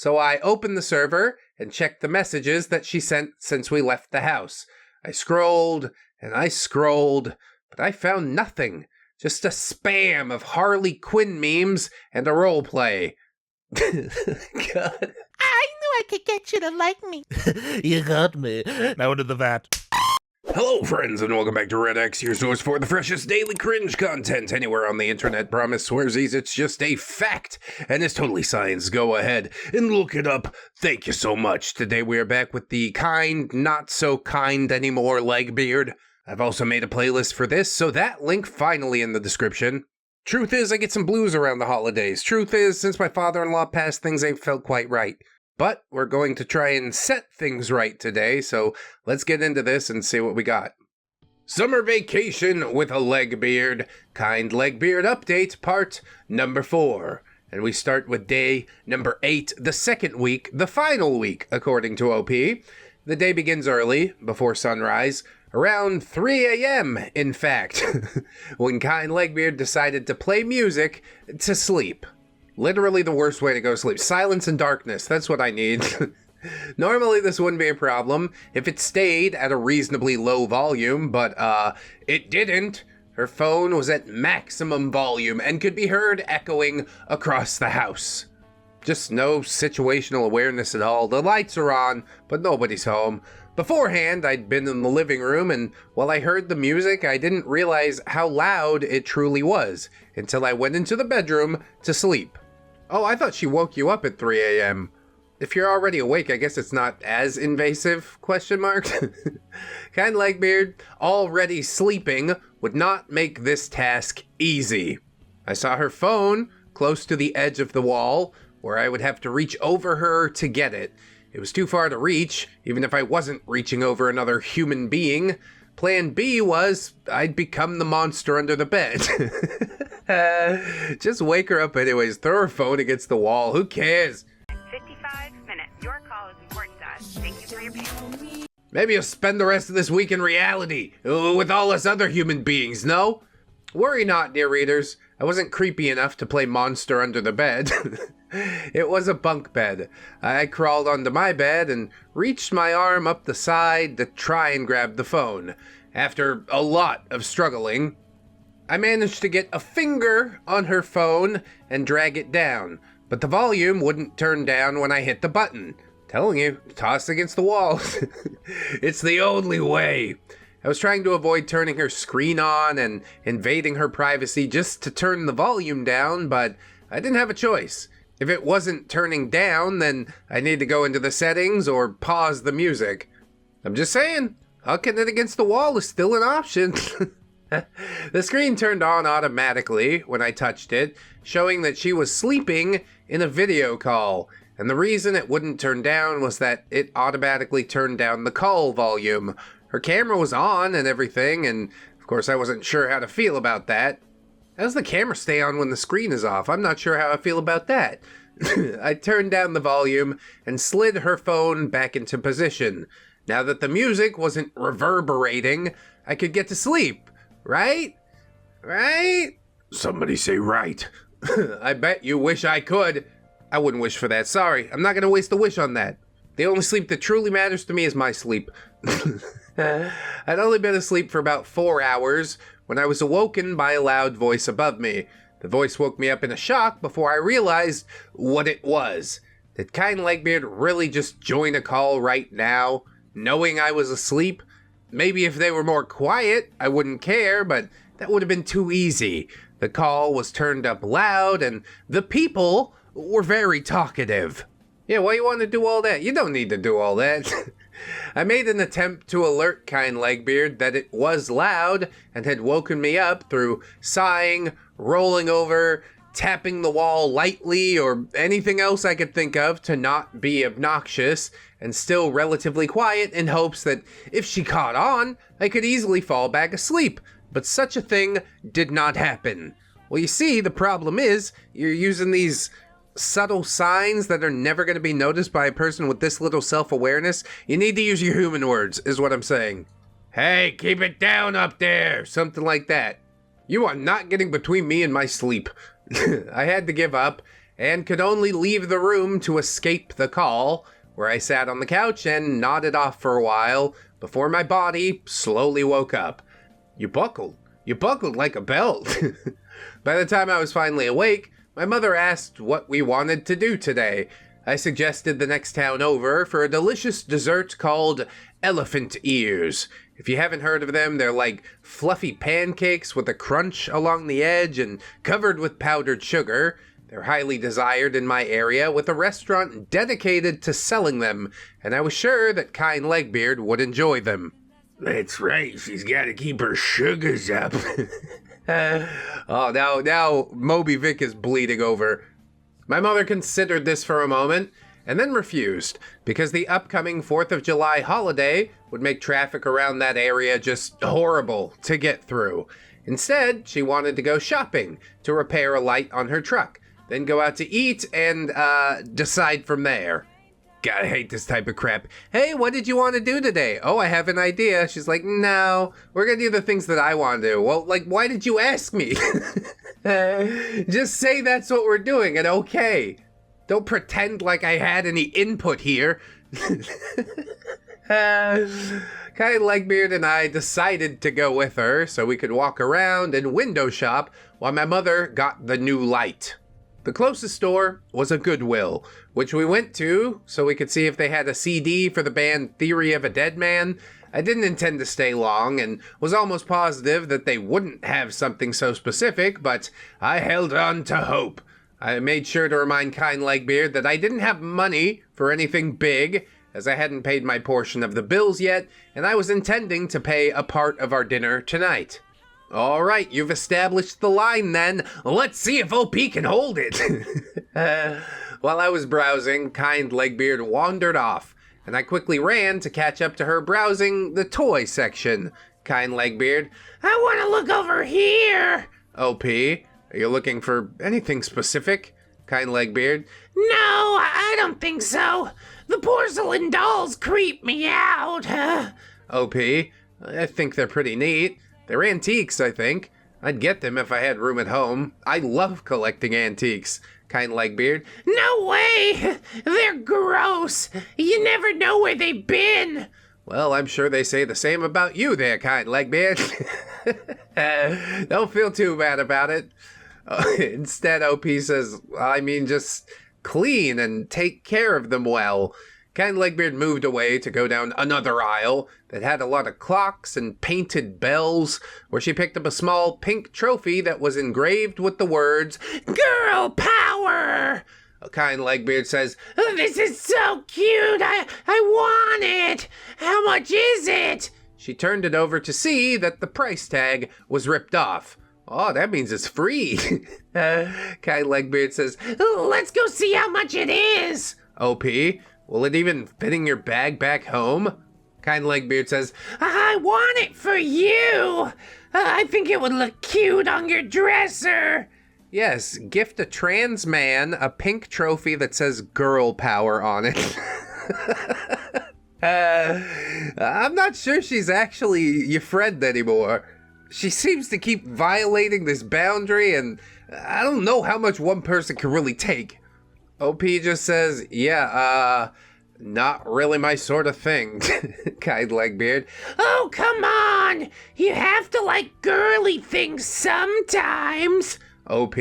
So I opened the server and checked the messages that she sent since we left the house. I scrolled and I scrolled, but I found nothing. Just a spam of Harley Quinn memes and a roleplay. God. I knew I could get you to like me. You got me. Now into the vat. Hello, friends, and welcome back to ReddX, your source for the freshest daily cringe content anywhere on the internet. Promise swearsies, it's just a fact, and it's totally science. Go ahead and look it up. Thank you so much. Today we are back with the kind, not so kind anymore Legbeard. I've also made a playlist for this, so that link finally in the description. Truth is, I get some blues around the holidays. Truth is, since my father-in-law passed, things ain't felt quite right. But we're going to try and set things right today, so let's get into this and see what we got. Summer vacation with a Legbeard. Kind Legbeard update, part number 4. And we start with day number 8, the second week, the final week, according to OP. The day begins early, before sunrise, around 3 a.m., in fact, when Kind Legbeard decided to play music to sleep. Literally the worst way to go to sleep. Silence and darkness, that's what I need. Normally this wouldn't be a problem if it stayed at a reasonably low volume, but it didn't. Her phone was at maximum volume and could be heard echoing across the house. Just no situational awareness at all. The lights are on, but nobody's home. Beforehand, I'd been in the living room, and while I heard the music, I didn't realize how loud it truly was until I went into the bedroom to sleep. Oh, I thought she woke you up at 3 a.m. If you're already awake, I guess it's not as invasive, question mark. Kind Legbeard, already sleeping, would not make this task easy. I saw her phone close to the edge of the wall, where I would have to reach over her to get it. It was too far to reach, even if I wasn't reaching over another human being. Plan B was I'd become the monster under the bed. Just wake her up anyways. Throw her phone against the wall. Who cares? 55 minutes. Your call is important to us. Thank you for your patience. Maybe you'll spend the rest of this week in reality with all us other human beings, no? Worry not, dear readers. I wasn't creepy enough to play monster under the bed. It was a bunk bed. I crawled onto my bed and reached my arm up the side to try and grab the phone. After a lot of struggling, I managed to get a finger on her phone and drag it down, but the volume wouldn't turn down when I hit the button. Telling you, toss against the wall. It's the only way. I was trying to avoid turning her screen on and invading her privacy just to turn the volume down, but I didn't have a choice. If it wasn't turning down, then I need to go into the settings or pause the music. I'm just saying, hucking it against the wall is still an option. The screen turned on automatically when I touched it, showing that she was sleeping in a video call. And the reason it wouldn't turn down was that it automatically turned down the call volume. Her camera was on and everything, and of course I wasn't sure how to feel about that. How does the camera stay on when the screen is off? I'm not sure how I feel about that. I turned down the volume and slid her phone back into position. Now that the music wasn't reverberating, I could get to sleep. Right? Right? Somebody say right. I bet you wish I could. I wouldn't wish for that. Sorry, I'm not going to waste a wish on that. The only sleep that truly matters to me is my sleep. I'd only been asleep for about 4 hours when I was awoken by a loud voice above me. The voice woke me up in a shock before I realized what it was. Did Kind Legbeard really just join a call right now, knowing I was asleep? Maybe if they were more quiet, I wouldn't care, but that would have been too easy. The call was turned up loud, and the people were very talkative. Yeah, why you want to do all that? You don't need to do all that. I made an attempt to alert Kind Legbeard that it was loud and had woken me up through sighing, rolling over, tapping the wall lightly, or anything else I could think of to not be obnoxious and still relatively quiet in hopes that if she caught on, I could easily fall back asleep. But such a thing did not happen. Well, you see, the problem is you're using these subtle signs that are never going to be noticed by a person with this little self-awareness. You need to use your human words, is what I'm saying. Hey, keep it down up there. Something like that. You are not getting between me and my sleep. I had to give up and could only leave the room to escape the call, where I sat on the couch and nodded off for a while before my body slowly woke up. You buckled like a belt. By the time I was finally awake, my mother asked what we wanted to do today. I suggested the next town over for a delicious dessert called elephant ears. If you haven't heard of them, they're like fluffy pancakes with a crunch along the edge and covered with powdered sugar. They're highly desired in my area, with a restaurant dedicated to selling them, and I was sure that kind Legbeard would enjoy them. That's right, she's gotta keep her sugars up. Oh, now Moby Vic is bleeding over. My mother considered this for a moment, and then refused, because the upcoming 4th of July holiday would make traffic around that area just horrible to get through. Instead, she wanted to go shopping to repair a light on her truck, then go out to eat and decide from there. God, I hate this type of crap. Hey, what did you want to do today? Oh, I have an idea. She's like, no, we're going to do the things that I want to do. Well, like, why did you ask me? Just say that's what we're doing and okay. Don't pretend like I had any input here. Kai Legbeard and I decided to go with her so we could walk around and window shop while my mother got the new light. The closest store was a Goodwill, which we went to so we could see if they had a CD for the band Theory of a Dead Man. I didn't intend to stay long and was almost positive that they wouldn't have something so specific, but I held on to hope. I made sure to remind kind Legbeard that I didn't have money for anything big, as I hadn't paid my portion of the bills yet, and I was intending to pay a part of our dinner tonight. All right, you've established the line then. Let's see if OP can hold it. While I was browsing, kind Legbeard wandered off, and I quickly ran to catch up to her browsing the toy section. Kind Legbeard, I want to look over here. OP, are you looking for anything specific? Kind Legbeard, No, I don't think so. The porcelain dolls creep me out. OP, I think they're pretty neat. They're antiques, I think. I'd get them if I had room at home. I love collecting antiques. Kind Legbeard, No way! They're gross. You never know where they've been. well, I'm sure they say the same about you there, kind Legbeard. Don't feel too bad about it. Instead, OP says, just clean and take care of them well. Kind Legbeard moved away to go down another aisle that had a lot of clocks and painted bells, where she picked up a small pink trophy that was engraved with the words, Girl power! Kind Legbeard says, This is so cute. I want it. How much is it? She turned it over to see that the price tag was ripped off. Oh, that means it's free. Kind Legbeard says, Let's go see how much it is. OP, will it even fit in your bag back home? Kind Legbeard says, I want it for you. I think it would look cute on your dresser. yes, gift a trans man a pink trophy that says girl power on it. I'm not sure she's actually your friend anymore. She seems to keep violating this boundary, and I don't know how much one person can really take. OP just says, not really my sort of thing. Kind Legbeard. Oh, come on. You have to like girly things sometimes. OP,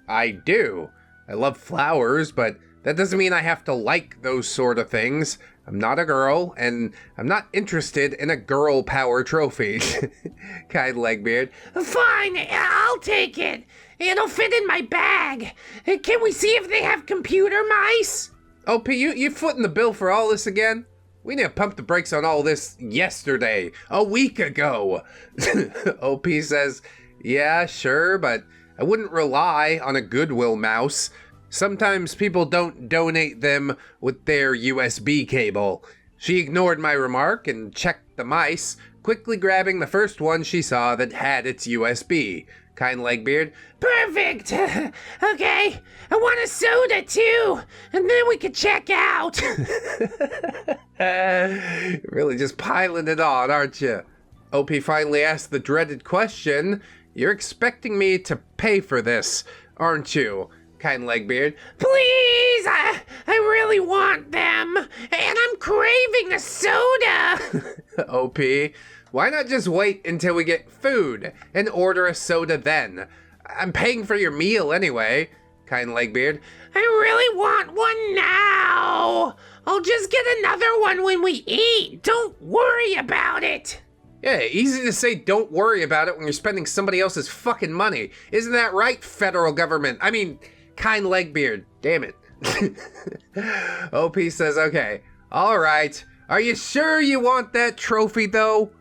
I do. I love flowers, but that doesn't mean I have to like those sort of things. I'm not a girl, and I'm not interested in a girl power trophy. Kind Legbeard. Fine, I'll take it. It'll fit in my bag. Can we see if they have computer mice? OP, you footing the bill for all this again? We need to pump the brakes on all this yesterday, a week ago. OP says, yeah, sure, but I wouldn't rely on a Goodwill mouse. Sometimes people don't donate them with their USB cable. She ignored my remark and checked the mice, quickly grabbing the first one she saw that had its USB. Kind Legbeard. Perfect. Okay, I want a soda too, and then we can check out. Really just piling it on, aren't you? OP finally asked the dreaded question. You're expecting me to pay for this, aren't you? Kind Legbeard. Please, I really want them, and I'm craving a soda. OP. Why not just wait until we get food and order a soda then? I'm paying for your meal anyway. Kind Legbeard. I really want one now. I'll just get another one when we eat. Don't worry about it. Yeah, easy to say don't worry about it when you're spending somebody else's fucking money. Isn't that right, federal government? I mean, Kind Legbeard. Damn it. OP says, okay. All right. Are you sure you want that trophy, though?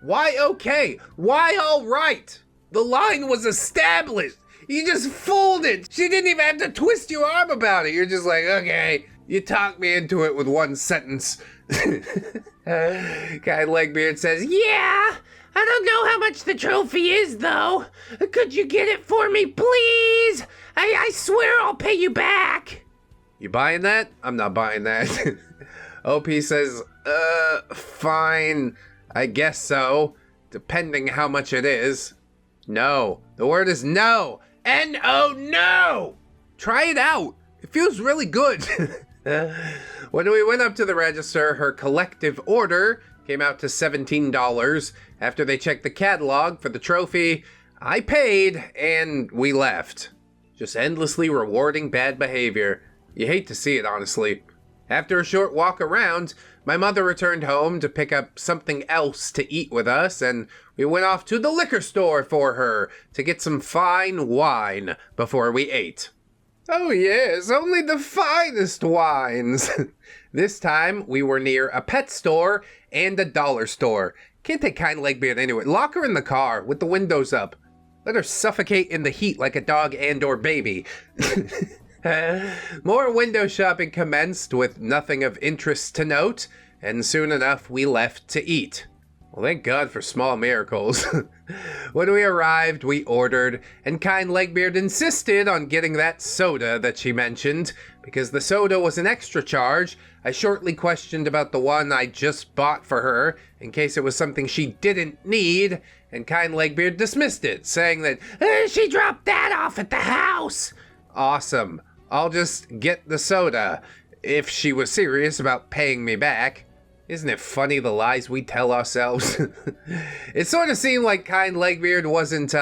Why okay? Why all right? The line was established. You just folded. She didn't even have to twist your arm about it. You're just like, okay. You talked me into it with one sentence. Kind Legbeard says, Yeah, I don't know how much the trophy is, though. Could you get it for me, please? I swear I'll pay you back. You buying that? I'm not buying that. OP says, fine. I guess so. Depending how much it is. No. The word is no. N-O, no! Try it out. It feels really good. When we went up to the register, her collective order came out to $17. After they checked the catalog for the trophy, I paid and we left. Just endlessly rewarding bad behavior. You hate to see it, honestly. After a short walk around, my mother returned home to pick up something else to eat with us, and we went off to the liquor store for her to get some fine wine before we ate. Oh yes, only the finest wines. This time, we were near a pet store and a dollar store. Can't take Kind Legbeard anywhere. Lock her in the car with the windows up. Let her suffocate in the heat like a dog and or baby. More window shopping commenced with nothing of interest to note, and soon enough we left to eat. Well, thank God for small miracles. When we arrived, we ordered, and Kind Legbeard insisted on getting that soda that she mentioned. Because the soda was an extra charge, I shortly questioned about the one I just bought for her, in case it was something she didn't need, and Kind Legbeard dismissed it, saying that, She dropped that off at the house. Awesome. I'll just get the soda, if she was serious about paying me back. Isn't it funny the lies we tell ourselves? It sort of seemed like Kind Legbeard wasn't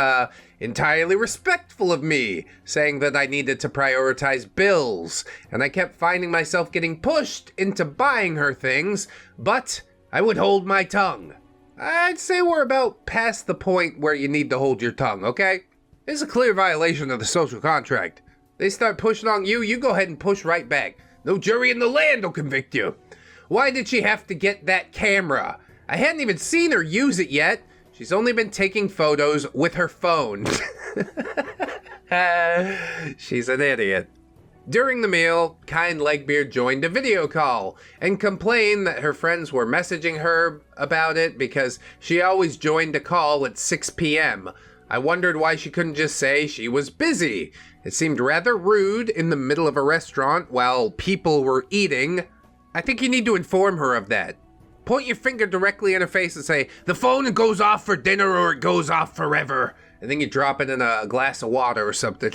entirely respectful of me, saying that I needed to prioritize bills, and I kept finding myself getting pushed into buying her things, but I would hold my tongue. I'd say we're about past the point where you need to hold your tongue, okay? It's a clear violation of the social contract. They start pushing on you, you go ahead and push right back. No jury in the land will convict you. Why did she have to get that camera? I hadn't even seen her use it yet. She's only been taking photos with her phone. She's an idiot. During the meal, Kind Legbeard joined a video call and complained that her friends were messaging her about it because she always joined a call at 6 p.m. I wondered why she couldn't just say she was busy. It seemed rather rude in the middle of a restaurant while people were eating. I think you need to inform her of that. Point your finger directly in her face and say, the phone goes off for dinner or it goes off forever. And then you drop it in a glass of water or something.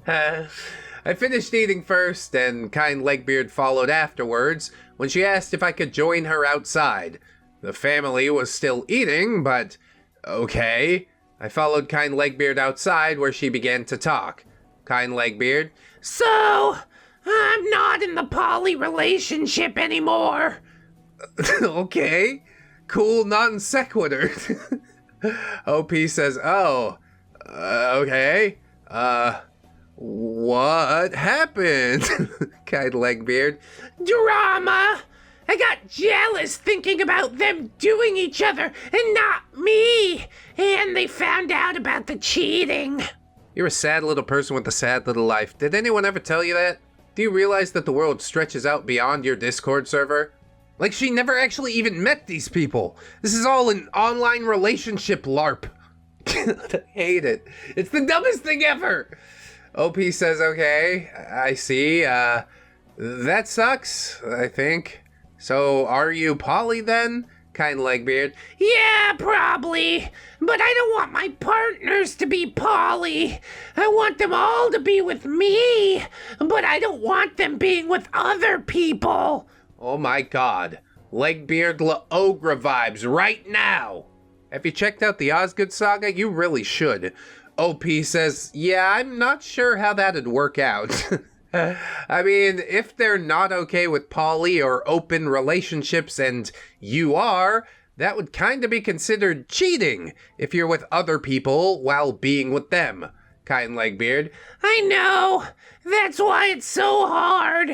I finished eating first, and Kind Legbeard followed afterwards when she asked if I could join her outside. The family was still eating, but okay. I followed Kind Legbeard outside where she began to talk. Kind Legbeard. So, I'm not in the poly relationship anymore. Okay. Cool non sequitur. OP says, oh, okay. What happened? Kind Legbeard. Drama! I got jealous thinking about them doing each other and not me. And they found out about the cheating. You're a sad little person with a sad little life. Did anyone ever tell you that? Do you realize that the world stretches out beyond your Discord server? Like she never actually even met these people. This is all an online relationship LARP. I hate it. It's the dumbest thing ever. OP says, okay, I see. That sucks, I think. So are you poly then? Kind Legbeard. Yeah, probably. But I don't want my partners to be poly. I want them all to be with me. But I don't want them being with other people. Oh my god. Legbeard Ogre vibes right now. Have you checked out the Osgood saga? You really should. OP says, yeah, I'm not sure how that'd work out. I mean, if they're not okay with poly or open relationships and you are, that would kind of be considered cheating if you're with other people while being with them. Kind Legbeard. I know. That's why it's so hard.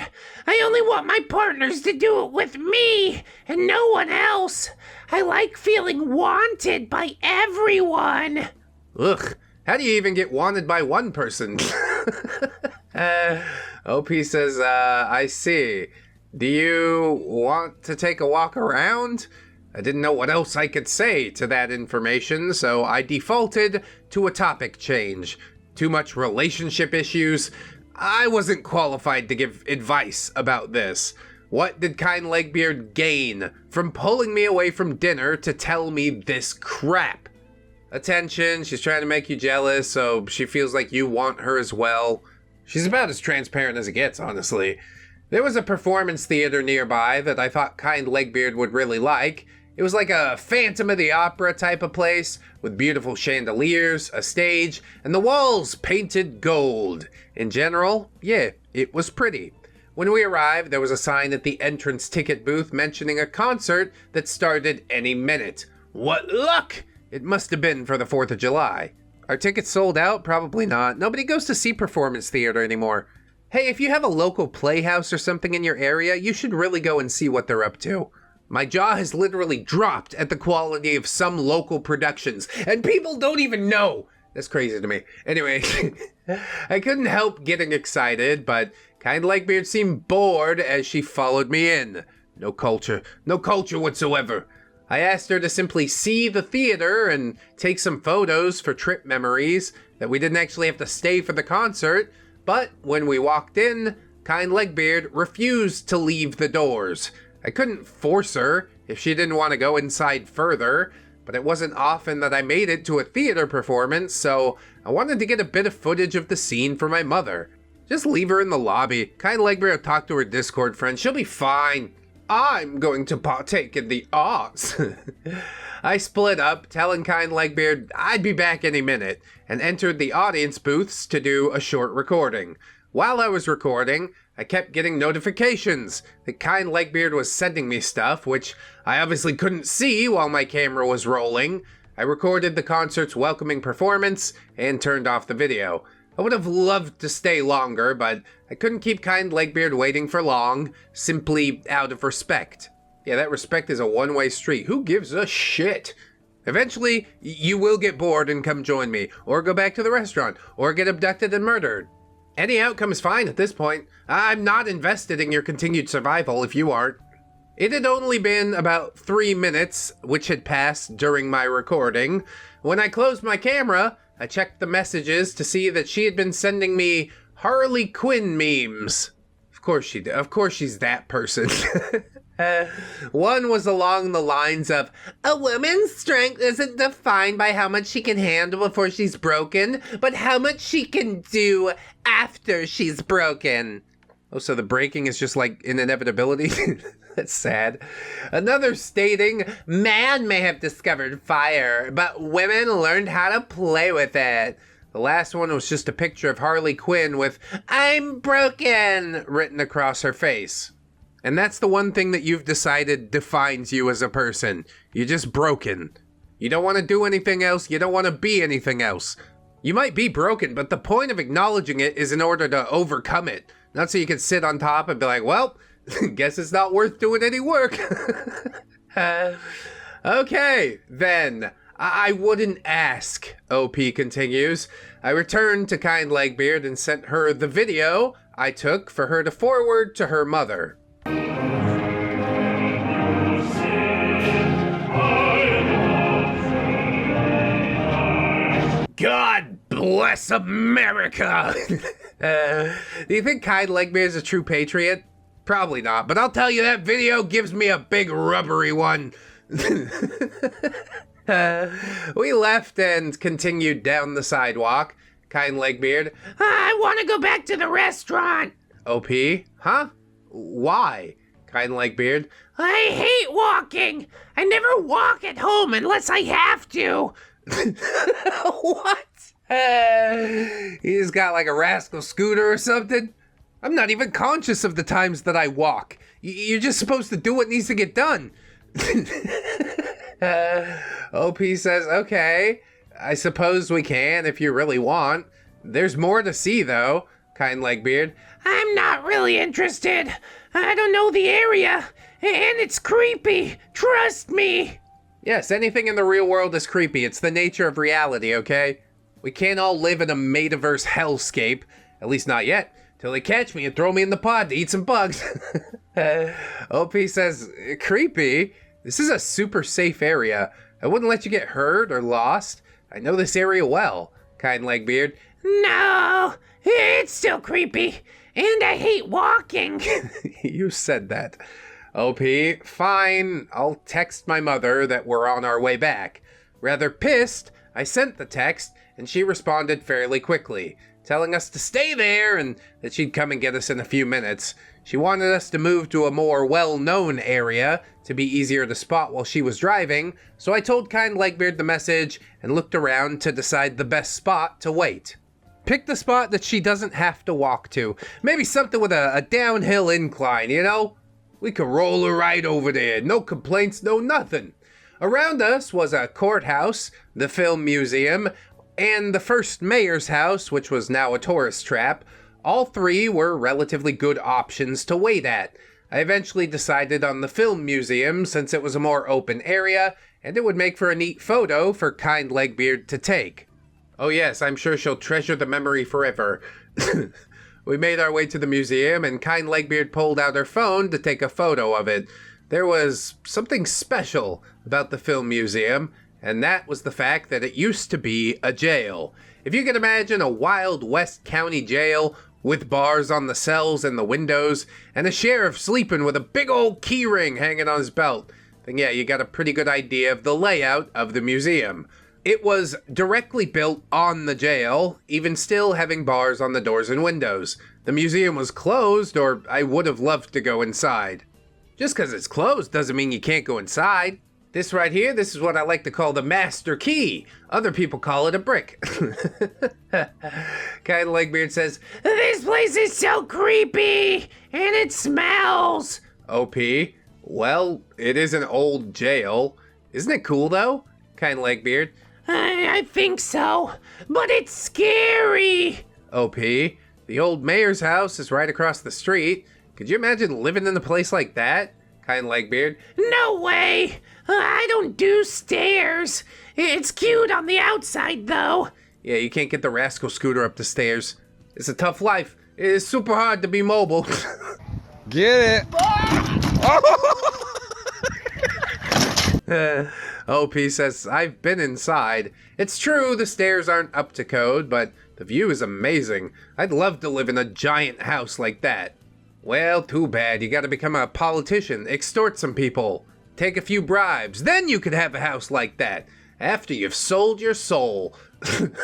I only want my partners to do it with me and no one else. I like feeling wanted by everyone. Ugh, how do you even get wanted by one person? OP says, I see. Do you want to take a walk around? I didn't know what else I could say to that information, so I defaulted to a topic change. Too much relationship issues. I wasn't qualified to give advice about this. What did Kind Legbeard gain from pulling me away from dinner to tell me this crap? Attention, she's trying to make you jealous, so she feels like you want her as well. She's about as transparent as it gets, honestly. There was a performance theater nearby that I thought Kind Legbeard would really like. It was like a Phantom of the Opera type of place, with beautiful chandeliers, a stage, and the walls painted gold. In general, yeah, it was pretty. When we arrived, there was a sign at the entrance ticket booth mentioning a concert that started any minute. What luck! It must have been for the 4th of July. Are tickets sold out? Probably not. Nobody goes to see performance theater anymore. Hey, if you have a local playhouse or something in your area, you should really go and see what they're up to. My jaw has literally dropped at the quality of some local productions, and people don't even know. That's crazy to me. Anyway, I couldn't help getting excited, but Kind Legbeard seemed bored as she followed me in. No culture whatsoever. I asked her to simply see the theater and take some photos for trip memories, that we didn't actually have to stay for the concert, but when we walked in, Kind Legbeard refused to leave the doors. I couldn't force her if she didn't want to go inside further, but it wasn't often that I made it to a theater performance, so I wanted to get a bit of footage of the scene for my mother. Just leave her in the lobby. Kind Legbeard will talk to her Discord friend. She'll be fine. I'm going to partake in the arts. I split up, telling Kind Legbeard I'd be back any minute, and entered the audience booths to do a short recording. While I was recording, I kept getting notifications that Kind Legbeard was sending me stuff, which I obviously couldn't see while my camera was rolling. I recorded the concert's welcoming performance and turned off the video. I would have loved to stay longer, but I couldn't keep Kind Legbeard waiting for long, simply out of respect. Yeah, that respect is a one-way street. Who gives a shit? Eventually, you will get bored and come join me, or go back to the restaurant, or get abducted and murdered. Any outcome is fine at this point. I'm not invested in your continued survival if you aren't. It had only been about 3 minutes, which had passed during my recording. When I closed my camera, I checked the messages to see that she had been sending me Harley Quinn memes. Of course she did. Of course she's that person. One was along the lines of, a woman's strength isn't defined by how much she can handle before she's broken, but how much she can do after she's broken. Oh, so the breaking is just like an inevitability? That's sad. Another stating, man may have discovered fire, but women learned how to play with it. The last one was just a picture of Harley Quinn with, I'm broken, written across her face. And that's the one thing that you've decided defines you as a person. You're just broken. You don't want to do anything else. You don't want to be anything else. You might be broken, but the point of acknowledging it is in order to overcome it. Not so you can sit on top and be like, well, guess it's not worth doing any work. Okay, then. I wouldn't ask, OP continues. I returned to Kind Legbeard and sent her the video I took for her to forward to her mother. God bless America! Do you think Kind Legbeard is a true patriot? Probably not, but I'll tell you that video gives me a big rubbery one. We left and continued down the sidewalk. Kind Legbeard. I want to go back to the restaurant. OP? Huh? Why? Kind Legbeard. I hate walking. I never walk at home unless I have to. What? He's got like a rascal scooter or something? I'm not even conscious of the times that I walk. You're just supposed to do what needs to get done. OP says, okay, I suppose we can if you really want. There's more to see though, Kind Legbeard. I'm not really interested. I don't know the area, and it's creepy. Trust me. Yes, anything in the real world is creepy. It's the nature of reality, okay? We can't all live in a metaverse hellscape. At least not yet. Till they catch me and throw me in the pod to eat some bugs. OP says, creepy? This is a super safe area. I wouldn't let you get hurt or lost. I know this area well, Kind Legbeard. No, it's still creepy. And I hate walking. You said that. OP, fine. I'll text my mother that we're on our way back. Rather pissed, I sent the text, and she responded fairly quickly, telling us to stay there and that she'd come and get us in a few minutes. She wanted us to move to a more well-known area to be easier to spot while she was driving, so I told Kind Legbeard the message and looked around to decide the best spot to wait. Pick the spot that she doesn't have to walk to. Maybe something with a downhill incline, you know? We could roll her right over there. No complaints, no nothing. Around us was a courthouse, the film museum, and the first mayor's house, which was now a tourist trap. All three were relatively good options to wait at. I eventually decided on the film museum since it was a more open area, and it would make for a neat photo for Kind Legbeard to take. Oh yes, I'm sure she'll treasure the memory forever. We made our way to the museum, and Kind Legbeard pulled out her phone to take a photo of it. There was something special about the film museum, and that was the fact that it used to be a jail. If you can imagine a Wild West County jail with bars on the cells and the windows, and a sheriff sleeping with a big old key ring hanging on his belt, then yeah, you got a pretty good idea of the layout of the museum. It was directly built on the jail, even still having bars on the doors and windows. The museum was closed, or I would have loved to go inside. Just because it's closed doesn't mean you can't go inside. This right here, this is what I like to call the master key. Other people call it a brick. Kind Legbeard says, This place is so creepy, and it smells. OP, well, it is an old jail. Isn't it cool though? Kind Legbeard. I think so, but it's scary. OP, the old mayor's house is right across the street. Could you imagine living in a place like that? Kind Legbeard. No way. I don't do stairs. It's cute on the outside, though. Yeah, you can't get the rascal scooter up the stairs. It's a tough life. It is super hard to be mobile. Get it? OP says, I've been inside. It's true, the stairs aren't up to code, but the view is amazing. I'd love to live in a giant house like that. Well, too bad. You gotta become a politician, extort some people, take a few bribes, then you could have a house like that, after you've sold your soul. Kind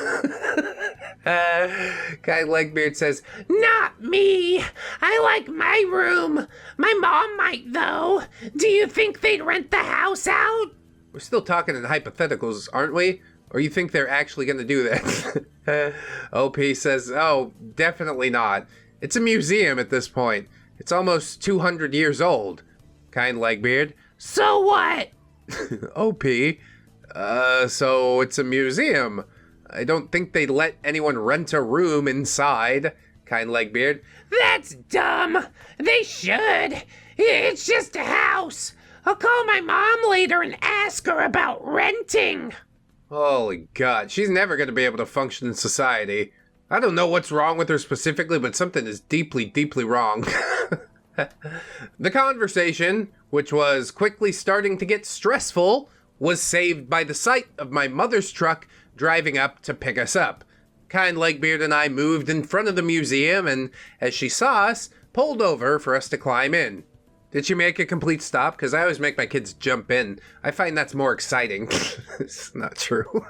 Legbeard says, Not me. I like my room. My mom might, though. Do you think they'd rent the house out? we're still talking in hypotheticals, aren't we? Or you think they're actually gonna do that? OP says, oh, definitely not. It's a museum at this point. It's almost 200 years old. Kind Legbeard. So what? OP. So it's a museum. I don't think they'd let anyone rent a room inside. Kind Legbeard. That's dumb. They should. It's just a house. I'll call my mom later and ask her about renting. Holy God, she's never going to be able to function in society. I don't know what's wrong with her specifically, but something is deeply, deeply wrong. The conversation, which was quickly starting to get stressful, was saved by the sight of my mother's truck driving up to pick us up. Kind Legbeard and I moved in front of the museum and, as she saw us, pulled over for us to climb in. Did she make a complete stop? Because I always make my kids jump in. I find that's more exciting. It's not true.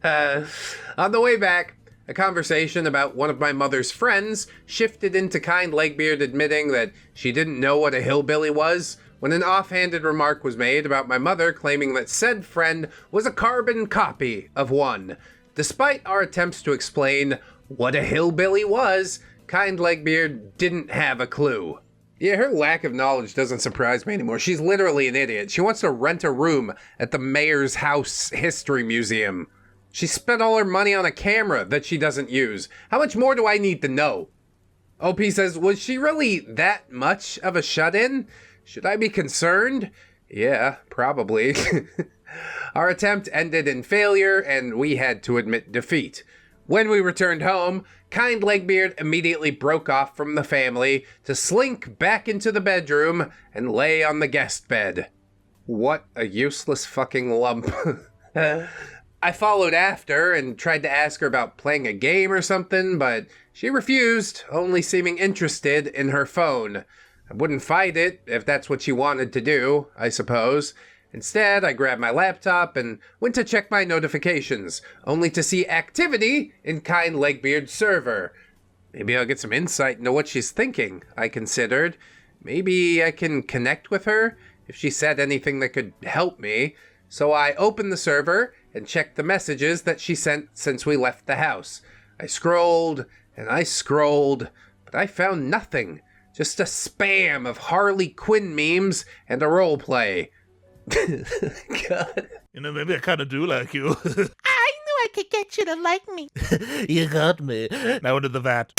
On the way back, a conversation about one of my mother's friends shifted into kind Legbeard admitting that she didn't know what a hillbilly was, when an offhanded remark was made about my mother claiming that said friend was a carbon copy of one. Despite our attempts to explain what a hillbilly was, kind Legbeard didn't have a clue. Yeah, her lack of knowledge doesn't surprise me anymore. She's literally an idiot. She wants to rent a room at the Mayor's House History Museum. She spent all her money on a camera that she doesn't use. How much more do I need to know? OP says, was she really that much of a shut-in? Should I be concerned? Yeah, probably. Our attempt ended in failure, and we had to admit defeat. When we returned home, kind Legbeard immediately broke off from the family to slink back into the bedroom and lay on the guest bed. What a useless fucking lump. I followed after and tried to ask her about playing a game or something, but she refused, only seeming interested in her phone. I wouldn't fight it if that's what she wanted to do, I suppose. Instead, I grabbed my laptop and went to check my notifications, only to see activity in kind Legbeard's server. Maybe I'll get some insight into what she's thinking, I considered. Maybe I can connect with her if she said anything that could help me. So I opened the server and checked the messages that she sent since we left the house. I scrolled and I scrolled, but I found nothing. Just a spam of Harley Quinn memes and a roleplay. God. You know, maybe I kind of do like you. I knew I could get you to like me. You got me. Now into the vat.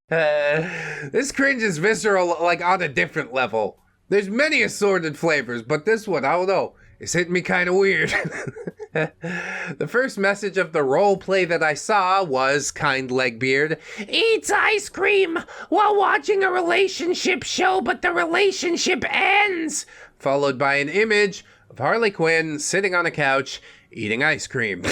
This cringe is visceral, like on a different level. There's many assorted flavors, but this one, I don't know. It's hitting me kind of weird. The first message of the roleplay that I saw was kind Legbeard Eats ice cream while watching a relationship show, but the relationship ends. Followed by an image of Harley Quinn sitting on a couch eating ice cream.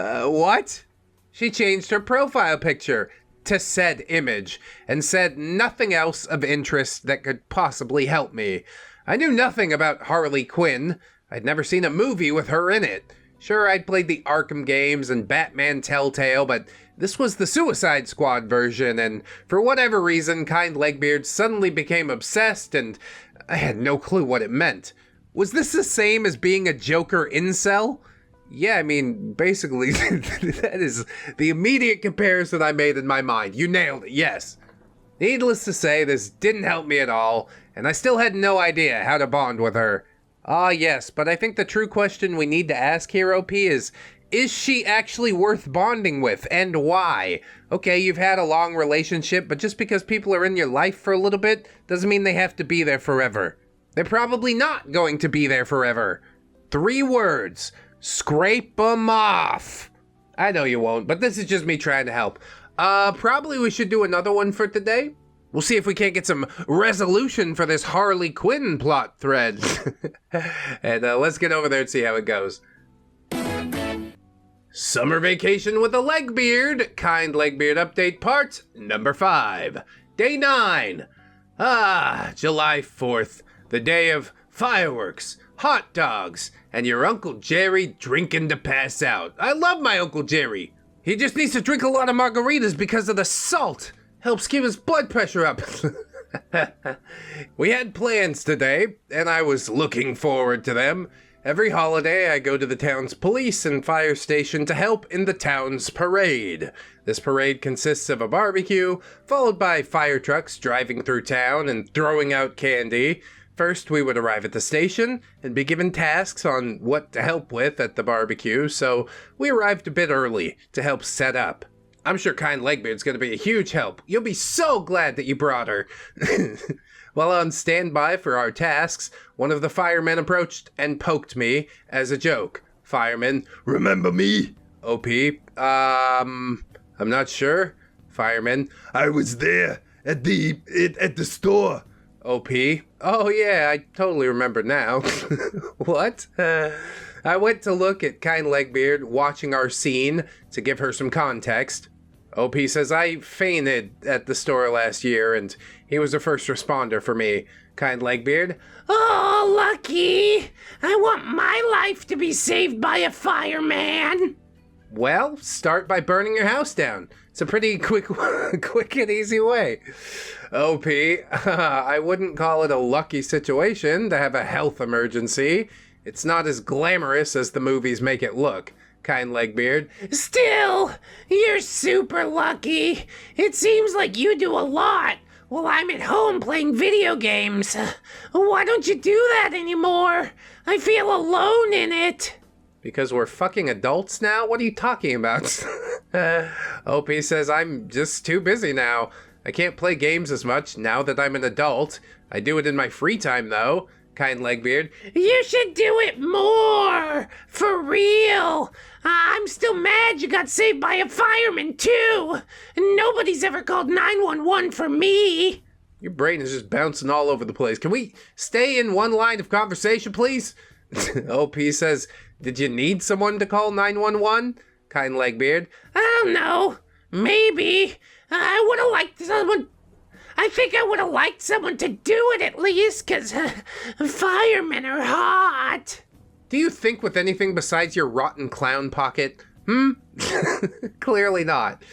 What? She changed her profile picture to said image and said nothing else of interest that could possibly help me. I knew nothing about Harley Quinn. I'd never seen a movie with her in it. Sure, I'd played the Arkham games and Batman Telltale, but this was the Suicide Squad version, and for whatever reason, kind Legbeard suddenly became obsessed, and I had no clue what it meant. Was this the same as being a Joker incel? Yeah, I mean, basically, that is the immediate comparison I made in my mind. You nailed it, yes. Needless to say, this didn't help me at all, and I still had no idea how to bond with her. Ah, yes, but I think the true question we need to ask here, OP, is she actually worth bonding with, and why? Okay, you've had a long relationship, but just because people are in your life for a little bit doesn't mean they have to be there forever. They're probably not going to be there forever. 3 words. Scrape 'em off. I know you won't, but this is just me trying to help. Probably we should do another one for today. We'll see if we can't get some resolution for this Harley Quinn plot thread. And let's get over there and see how it goes. Summer Vacation with a Legbeard. Kind Legbeard update part number 5. Day 9. July 4th. The day of fireworks, hot dogs, and your Uncle Jerry drinking to pass out. I love my Uncle Jerry. He just needs to drink a lot of margaritas because of the salt. Helps keep his blood pressure up. We had plans today, and I was looking forward to them. Every holiday, I go to the town's police and fire station to help in the town's parade. This parade consists of a barbecue, followed by fire trucks driving through town and throwing out candy. First, we would arrive at the station and be given tasks on what to help with at the barbecue, so we arrived a bit early to help set up. I'm sure kind Legbeard's going to be a huge help. You'll be so glad that you brought her. While on standby for our tasks, one of the firemen approached and poked me as a joke. Fireman, remember me? OP, I'm not sure. Fireman, I was there at the store. OP, oh yeah, I totally remember now. What? I went to look at kind Legbeard watching our scene to give her some context. OP says, I fainted at the store last year, and he was a first responder for me. Kind Legbeard. Oh, lucky. I want my life to be saved by a fireman. Well, start by burning your house down. It's a pretty quick and easy way. OP, I wouldn't call it a lucky situation to have a health emergency. It's not as glamorous as the movies make it look. Kind Legbeard. Still, you're super lucky. It seems like you do a lot while I'm at home playing video games. Why don't you do that anymore? I feel alone in it. Because we're fucking adults now? What are you talking about? OP says, I'm just too busy now. I can't play games as much now that I'm an adult. I do it in my free time, though. Kind Legbeard. You should do it more! For real! I'm still mad you got saved by a fireman, too! Nobody's ever called 911 for me! Your brain is just bouncing all over the place. Can we stay in one line of conversation, please? OP says, did you need someone to call 911? Kind Legbeard. I don't know. Maybe. I would have liked someone... I think I would have liked someone to do it at least, because firemen are hot. Do you think with anything besides your rotten clown pocket? Clearly not.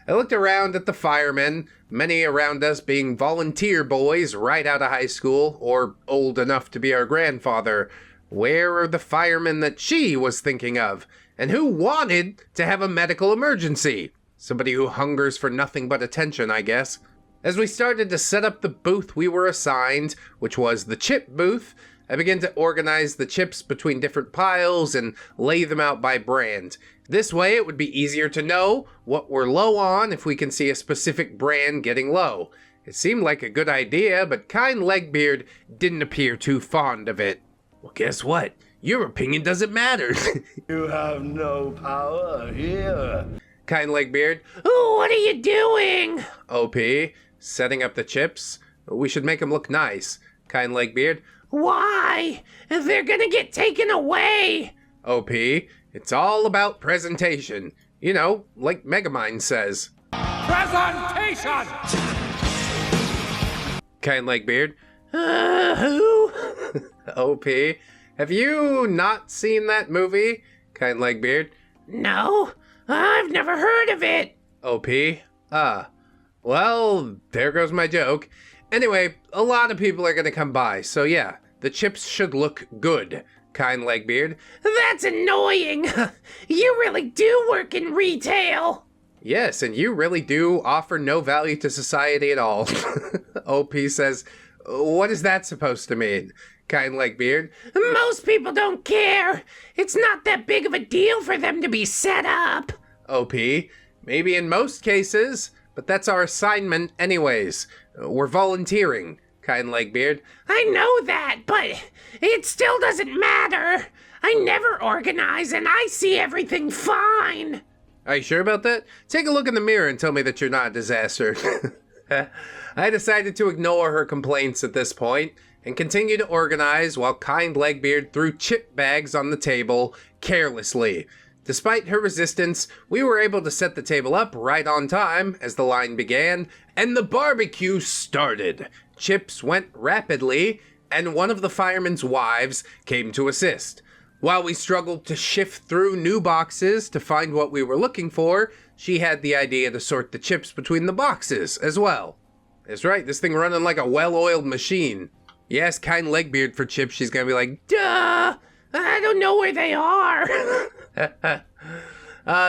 I looked around at the firemen, many around us being volunteer boys right out of high school, or old enough to be our grandfather. Where are the firemen that she was thinking of? And who wanted to have a medical emergency? Somebody who hungers for nothing but attention, I guess. As we started to set up the booth we were assigned, which was the chip booth, I began to organize the chips between different piles and lay them out by brand. This way it would be easier to know what we're low on if we can see a specific brand getting low. It seemed like a good idea, but Kind Legbeard didn't appear too fond of it. Well, guess what? Your opinion doesn't matter. You have no power here. Kind Legbeard. What are you doing? OP. Setting up the chips. We should make them look nice. Kind Legbeard. Why? They're gonna get taken away. OP. It's all about presentation. You know, like Megamind says. Presentation! Kind Legbeard. Who? OP. Have you not seen that movie? Kind Legbeard. No, I've never heard of it. OP. Well, there goes my joke. Anyway, a lot of people are gonna come by, so yeah, the chips should look good. Kind Legbeard. That's annoying. You really do work in retail. Yes, and you really do offer no value to society at all. OP says, what is that supposed to mean? Kind Legbeard. Most people don't care. It's not that big of a deal for them to be set up. OP. Maybe in most cases, but that's our assignment anyways. We're volunteering. Kind Legbeard. I know that, but it still doesn't matter. I never organize and I see everything fine. Are you sure about that? Take a look in the mirror and tell me that you're not a disaster. I decided to ignore her complaints at this point and continue to organize while Kind Legbeard threw chip bags on the table carelessly. Despite her resistance, we were able to set the table up right on time as the line began, and the barbecue started. Chips went rapidly, and one of the firemen's wives came to assist. While we struggled to shift through new boxes to find what we were looking for, she had the idea to sort the chips between the boxes as well. That's right, this thing running like a well-oiled machine. You ask Kind Legbeard for chips, she's gonna be like, duh, I don't know where they are.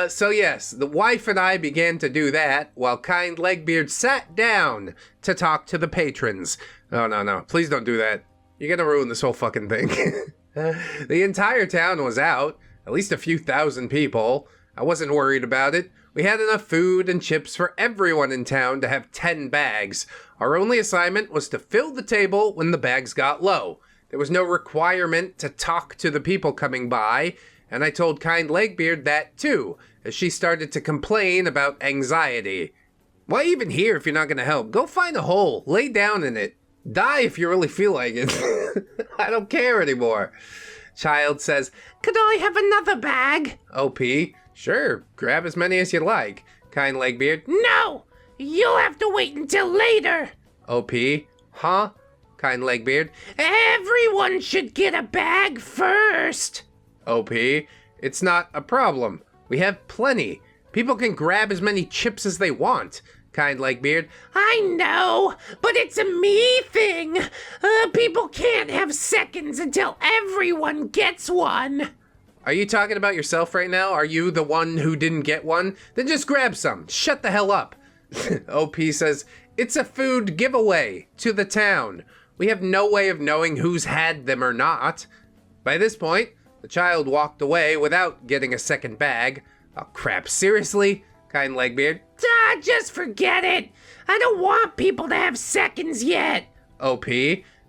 So yes, the wife and I began to do that while Kind Legbeard sat down to talk to the patrons. Oh, no, please don't do that. You're gonna ruin this whole fucking thing. The entire town was out, at least a few thousand people. I wasn't worried about it. We had enough food and chips for everyone in town to have 10 bags. Our only assignment was to fill the table when the bags got low. There was no requirement to talk to the people coming by, and I told Kind Legbeard that too, as she started to complain about anxiety. Why even here if you're not gonna help? Go find a hole, lay down in it. Die if you really feel like it. I don't care anymore. Child says, could I have another bag? OP, sure, grab as many as you like. Kind Legbeard. No! You'll have to wait until later! OP. Huh? Kind Legbeard. Everyone should get a bag first! OP. It's not a problem. We have plenty. People can grab as many chips as they want. Kind Legbeard. I know, but it's a me thing. People can't have seconds until everyone gets one. Are you talking about yourself right now? Are you the one who didn't get one? Then just grab some. Shut the hell up. OP says, it's a food giveaway to the town. We have no way of knowing who's had them or not. By this point, the child walked away without getting a second bag. Oh crap, seriously? Kind Legbeard. Just forget it. I don't want people to have seconds yet. OP.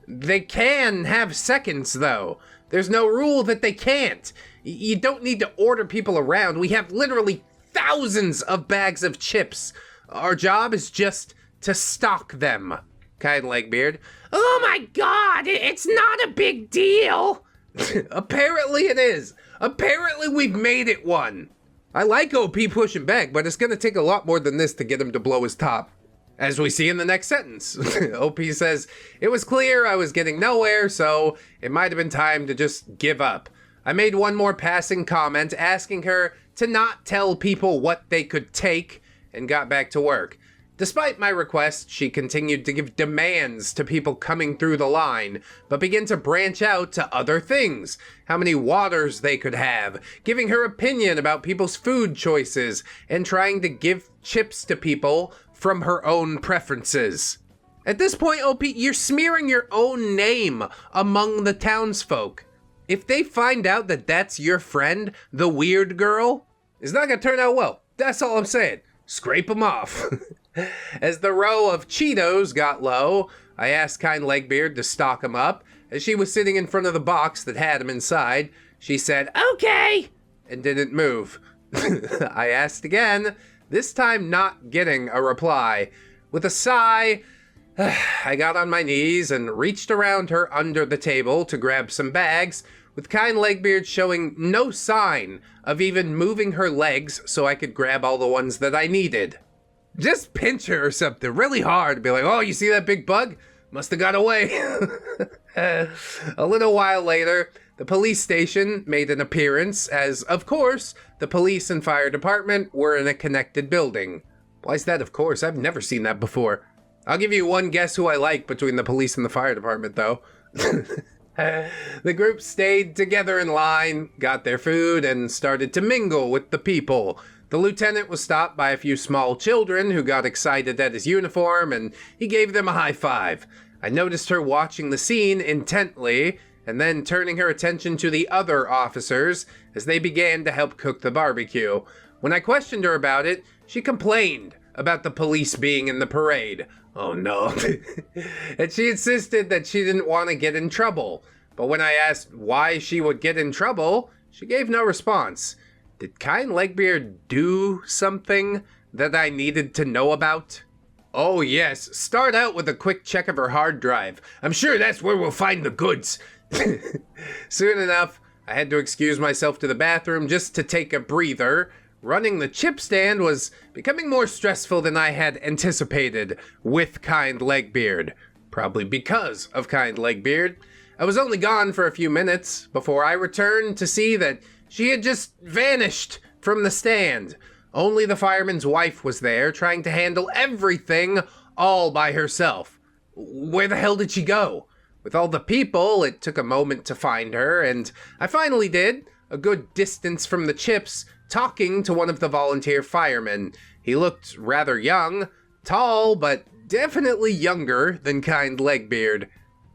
They can have seconds, though. There's no rule that they can't. You don't need to order people around. We have literally thousands of bags of chips. Our job is just to stock them. Kind Legbeard. Oh my god, it's not a big deal. Apparently it is. Apparently we've made it one. I like OP pushing back, but it's gonna take a lot more than this to get him to blow his top. As we see in the next sentence, OP says, it was clear I was getting nowhere, so it might have been time to just give up. I made one more passing comment asking her to not tell people what they could take and got back to work. Despite my request, she continued to give demands to people coming through the line, but began to branch out to other things. How many waters they could have, giving her opinion about people's food choices, and trying to give chips to people from her own preferences. At this point, OP, you're smearing your own name among the townsfolk. If they find out that that's your friend, the weird girl, it's not gonna turn out well. That's all I'm saying. Scrape them off. As the row of Cheetos got low, I asked Kind Legbeard to stock them up. As she was sitting in front of the box that had them inside, she said, okay, and didn't move. I asked again, this time not getting a reply. With a sigh, I got on my knees and reached around her under the table to grab some bags, with Kind Legbeard showing no sign of even moving her legs so I could grab all the ones that I needed. Just pinch her or something really hard. Be like, oh, you see that big bug? Must have got away. A little while later, the police station made an appearance as, of course, the police and fire department were in a connected building. Why is that, of course? I've never seen that before. I'll give you one guess who I like between the police and the fire department, though. The group stayed together in line, got their food, and started to mingle with the people. The lieutenant was stopped by a few small children who got excited at his uniform, and he gave them a high five. I noticed her watching the scene intently, and then turning her attention to the other officers as they began to help cook the barbecue. When I questioned her about it, she complained about the police being in the parade. Oh no. And she insisted that she didn't want to get in trouble. But when I asked why she would get in trouble, she gave no response. Did Kind Legbeard do something that I needed to know about? Oh yes, start out with a quick check of her hard drive. I'm sure that's where we'll find the goods. Soon enough, I had to excuse myself to the bathroom just to take a breather. Running the chip stand was becoming more stressful than I had anticipated with Kind Legbeard. Probably because of Kind Legbeard. I was only gone for a few minutes before I returned to see that she had just vanished from the stand. Only the fireman's wife was there, trying to handle everything all by herself. Where the hell did she go? With all the people, it took a moment to find her, and I finally did, a good distance from the chips, talking to one of the volunteer firemen. He looked rather young, tall, but definitely younger than Kind Legbeard.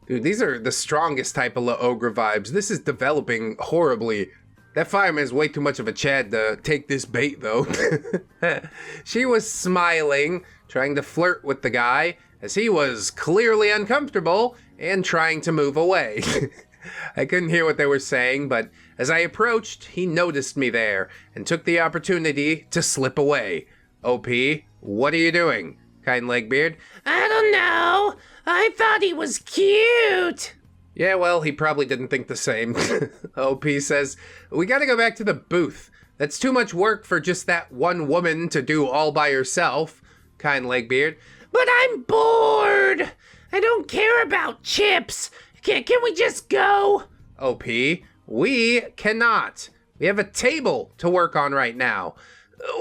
Dude, these are the strongest type of La Ogre vibes. This is developing horribly. That fireman is way too much of a Chad to take this bait, though. She was smiling, trying to flirt with the guy, as he was clearly uncomfortable and trying to move away. I couldn't hear what they were saying, but as I approached, he noticed me there and took the opportunity to slip away. OP, what are you doing? Kind Legbeard. I don't know. I thought he was cute. Yeah, well, he probably didn't think the same. OP says, we gotta go back to the booth. That's too much work for just that one woman to do all by herself, kind Legbeard. But I'm bored. I don't care about chips. Can we just go? OP, we cannot. We have a table to work on right now.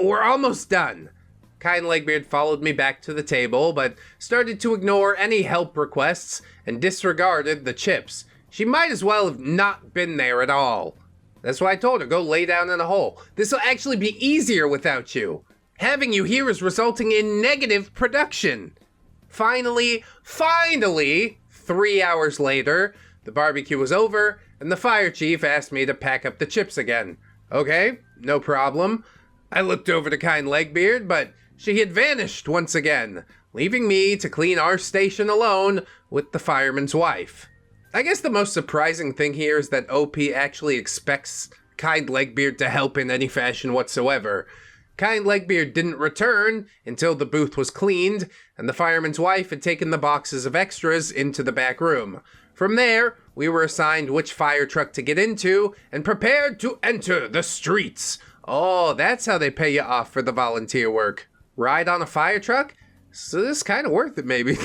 We're almost done. Kind Legbeard followed me back to the table, but started to ignore any help requests and disregarded the chips. She might as well have not been there at all. That's why I told her, go lay down in a hole. This will actually be easier without you. Having you here is resulting in negative production. Finally, 3 hours later, the barbecue was over, and the fire chief asked me to pack up the chips again. Okay, no problem. I looked over to kind Legbeard, but she had vanished once again, leaving me to clean our station alone with the fireman's wife. I guess the most surprising thing here is that OP actually expects kind Legbeard to help in any fashion whatsoever. Kind Legbeard didn't return until the booth was cleaned, and the fireman's wife had taken the boxes of extras into the back room. From there, we were assigned which fire truck to get into, and prepared to enter the streets. Oh, that's how they pay you off for the volunteer work. Ride on a fire truck? So this is kind of worth it, maybe.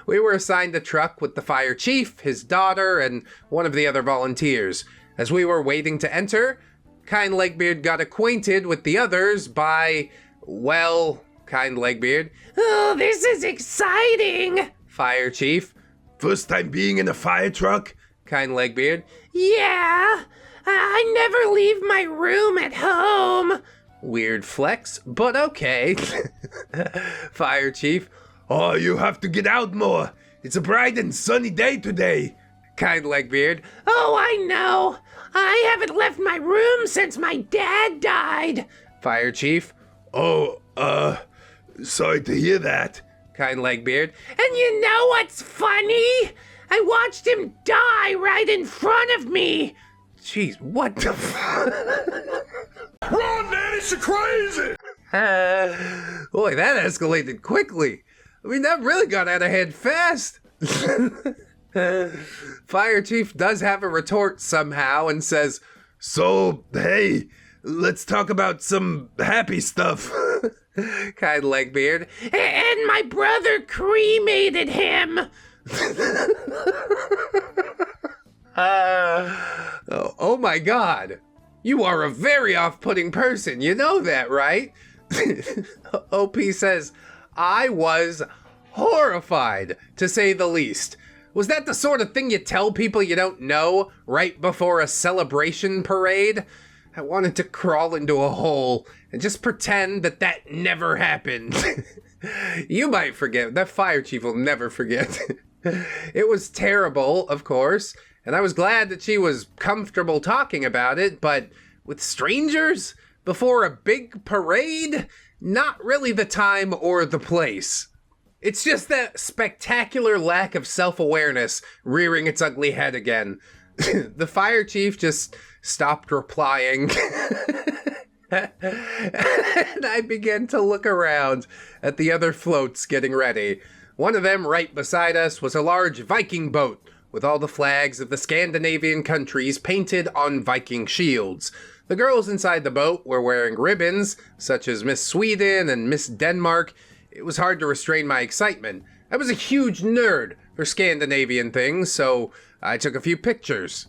We were assigned a truck with the fire chief, his daughter, and one of the other volunteers. As we were waiting to enter, kind Legbeard got acquainted with the others by, well, kind Legbeard. Oh, this is exciting. Fire chief. First time being in a fire truck? Kind Legbeard. Yeah, I never leave my room at home. Weird flex, but okay. Fire chief. Oh, you have to get out more. It's a bright and sunny day today. Kind Legbeard. Oh, I know. I haven't left my room since my dad died. Fire chief. Oh, sorry to hear that. Kind Legbeard. And you know what's funny? I watched him die right in front of me. Jeez, what the fuck? Run, Daddy, she's crazy! Boy, that escalated quickly. I mean, that really got out of hand fast. Fire chief does have a retort somehow and says, So, hey, let's talk about some happy stuff. kind Legbeard. And my brother cremated him. Oh my god. You are a very off-putting person. You know that, right? OP says, I was horrified, to say the least. Was that the sort of thing you tell people you don't know right before a celebration parade? I wanted to crawl into a hole and just pretend that that never happened. You might forget. That fire chief will never forget. It was terrible, of course, and I was glad that she was comfortable talking about it, but with strangers? Before a big parade? Not really the time or the place. It's just that spectacular lack of self-awareness rearing its ugly head again. The fire chief just stopped replying. And I began to look around at the other floats getting ready. One of them right beside us was a large Viking boat with all the flags of the Scandinavian countries painted on Viking shields. The girls inside the boat were wearing ribbons, such as Miss Sweden and Miss Denmark. It was hard to restrain my excitement. I was a huge nerd for Scandinavian things, so I took a few pictures.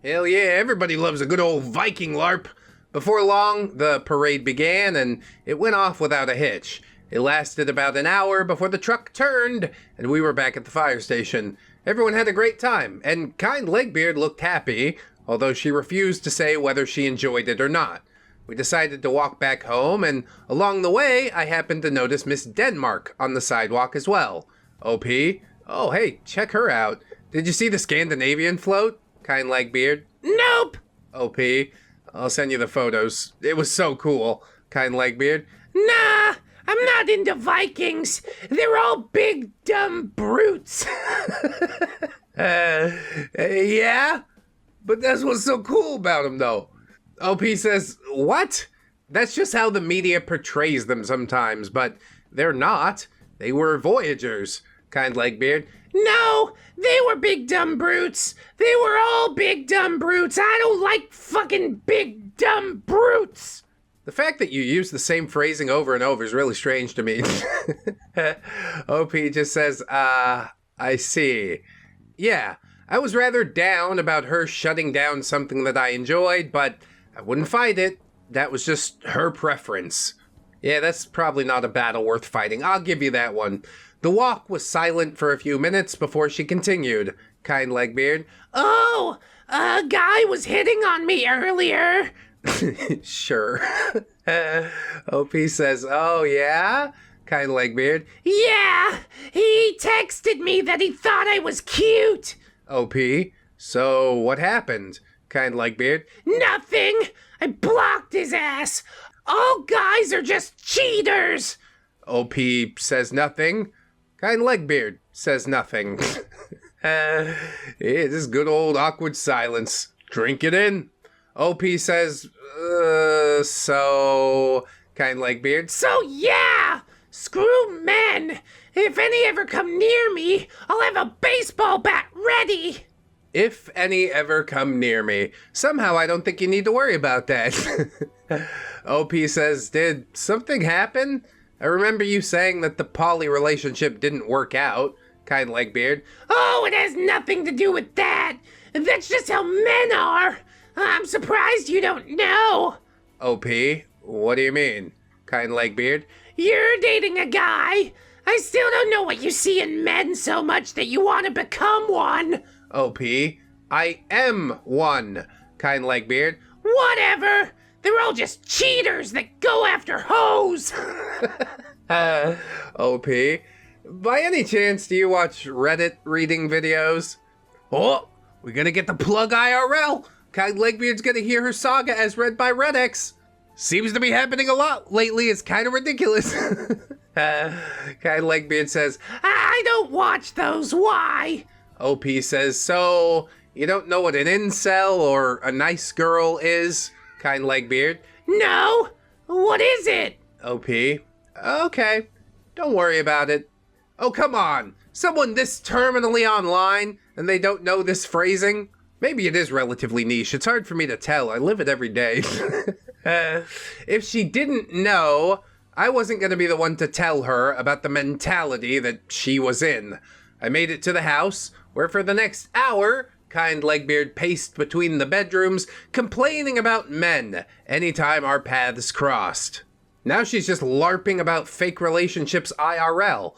Hell yeah, everybody loves a good old Viking LARP. Before long, the parade began, and it went off without a hitch. It lasted about an hour before the truck turned, and we were back at the fire station. Everyone had a great time, and kind Legbeard looked happy, although she refused to say whether she enjoyed it or not. We decided to walk back home, and along the way, I happened to notice Miss Denmark on the sidewalk as well. OP? Oh, hey, check her out. Did you see the Scandinavian float? Kind Legbeard. Nope. OP? I'll send you the photos. It was so cool. Kind Legbeard. Nah, I'm not into Vikings. They're all big, dumb brutes. Yeah? But that's what's so cool about them, though. OP says, what? That's just how the media portrays them sometimes, but they're not. They were voyagers. Kind Legbeard. No, they were big dumb brutes. They were all big dumb brutes. I don't like fucking big dumb brutes. The fact that you use the same phrasing over and over is really strange to me. OP just says, I see. Yeah, I was rather down about her shutting down something that I enjoyed, but I wouldn't fight it. That was just her preference. Yeah, that's probably not a battle worth fighting. I'll give you that one. The walk was silent for a few minutes before she continued. Kind Legbeard. Oh, a guy was hitting on me earlier. Sure. OP says, oh yeah? Kind Legbeard. Yeah, he texted me that he thought I was cute. OP, so what happened? Kind Legbeard. Nothing. I blocked his ass. All guys are just cheaters. OP says nothing. Kind Legbeard says nothing. Yeah, this is good old awkward silence. Drink it in. OP says, so... Kind Legbeard. So yeah, screw men. If any ever come near me, I'll have a baseball bat ready. If any ever come near me. Somehow I don't think you need to worry about that. OP says, did something happen? I remember you saying that the poly relationship didn't work out. Kind Legbeard. Oh, it has nothing to do with that. That's just how men are. I'm surprised you don't know. OP, what do you mean? Kind Legbeard. You're dating a guy. I still don't know what you see in men so much that you want to become one. OP, I am one. Kind Legbeard. Whatever. They're all just cheaters that go after hoes. OP, by any chance do you watch Reddit reading videos? Oh, we're gonna get the plug IRL. Kind Legbeard's gonna hear her saga as read by ReddX. Seems to be happening a lot lately. It's kind of ridiculous. Kind Legbeard says, I don't watch those. Why? OP says, so you don't know what an incel or a nice girl is? Kind Legbeard. No. What is it? OP. Okay. Don't worry about it. Oh, come on. Someone this terminally online and they don't know this phrasing? Maybe it is relatively niche. It's hard for me to tell. I live it every day. If she didn't know, I wasn't going to be the one to tell her about the mentality that she was in. I made it to the house, where for the next hour, Kind Legbeard paced between the bedrooms, complaining about men anytime our paths crossed. Now she's just LARPing about fake relationships IRL.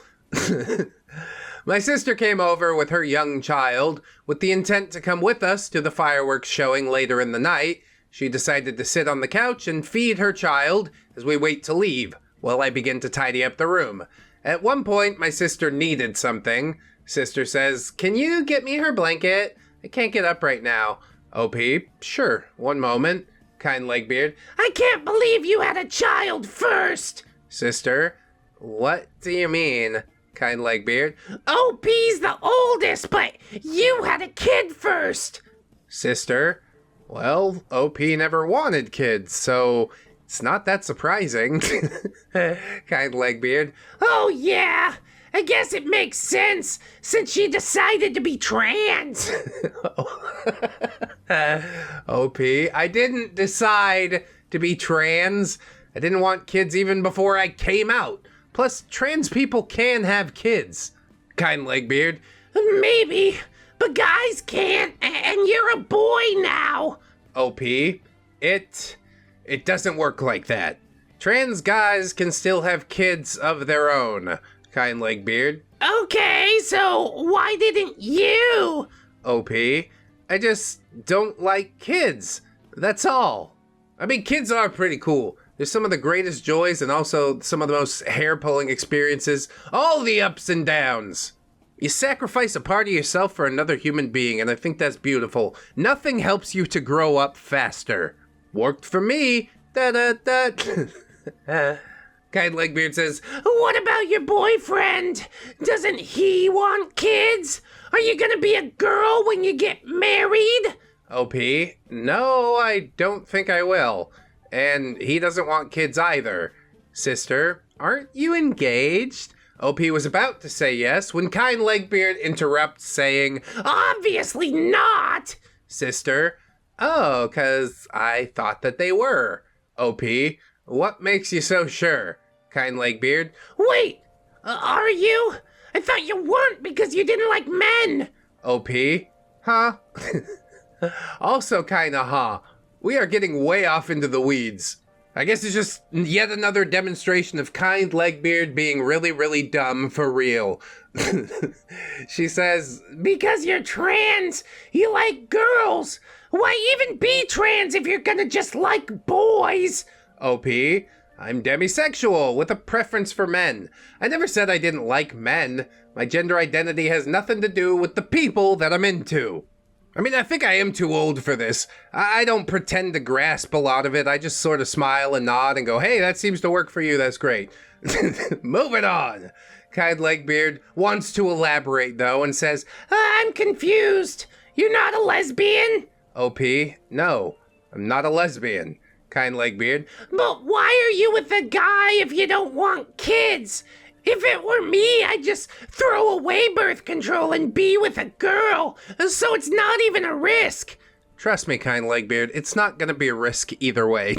My sister came over with her young child with the intent to come with us to the fireworks showing later in the night. She decided to sit on the couch and feed her child as we wait to leave while I begin to tidy up the room. At one point, my sister needed something. Sister says, can you get me her blanket? I can't get up right now. OP, sure, one moment. Kind Legbeard. I can't believe you had a child first. Sister, what do you mean? Kind Legbeard. OP's the oldest, but you had a kid first. Sister, well, OP never wanted kids, so it's not that surprising. Kind Legbeard. Oh yeah, I guess it makes sense since she decided to be trans. OP, I didn't decide to be trans. I didn't want kids even before I came out. Plus, trans people can have kids. Kind Legbeard. Maybe, but guys can't, and you're a boy now. OP, it doesn't work like that. Trans guys can still have kids of their own. Kind Legbeard. Okay, so why didn't you? OP, I just don't like kids. That's all. I mean, kids are pretty cool. They're some of the greatest joys and also some of the most hair-pulling experiences. All the ups and downs. You sacrifice a part of yourself for another human being, and I think that's beautiful. Nothing helps you to grow up faster. Worked for me. Da-da-da. Kind Legbeard says, what about your boyfriend? Doesn't he want kids? Are you gonna be a girl when you get married? OP, no, I don't think I will. And he doesn't want kids either. Sister, aren't you engaged? OP was about to say yes when kind Legbeard interrupts saying, Obviously not! Sister, oh, 'cause I thought that they were. OP, what makes you so sure? Kind Legbeard, Wait, are you? I thought you weren't because you didn't like men! OP, huh? Also kinda huh. We are getting way off into the weeds. I guess it's just yet another demonstration of kind Legbeard being really, really dumb for real. She says, Because you're trans! You like girls! Why even be trans if you're gonna just like boys? OP, I'm demisexual with a preference for men. I never said I didn't like men. My gender identity has nothing to do with the people that I'm into. I mean, I think I am too old for this. I don't pretend to grasp a lot of it. I just sort of smile and nod and go, hey, that seems to work for you. That's great. Moving on. Kind Legbeard wants to elaborate, though, and says, I'm confused. You're not a lesbian? OP, no, I'm not a lesbian. Kind Legbeard, But why are you with a guy if you don't want kids? If it were me, I'd just throw away birth control and be with a girl, so it's not even a risk. trust me, kind Legbeard, it's not gonna be a risk either way.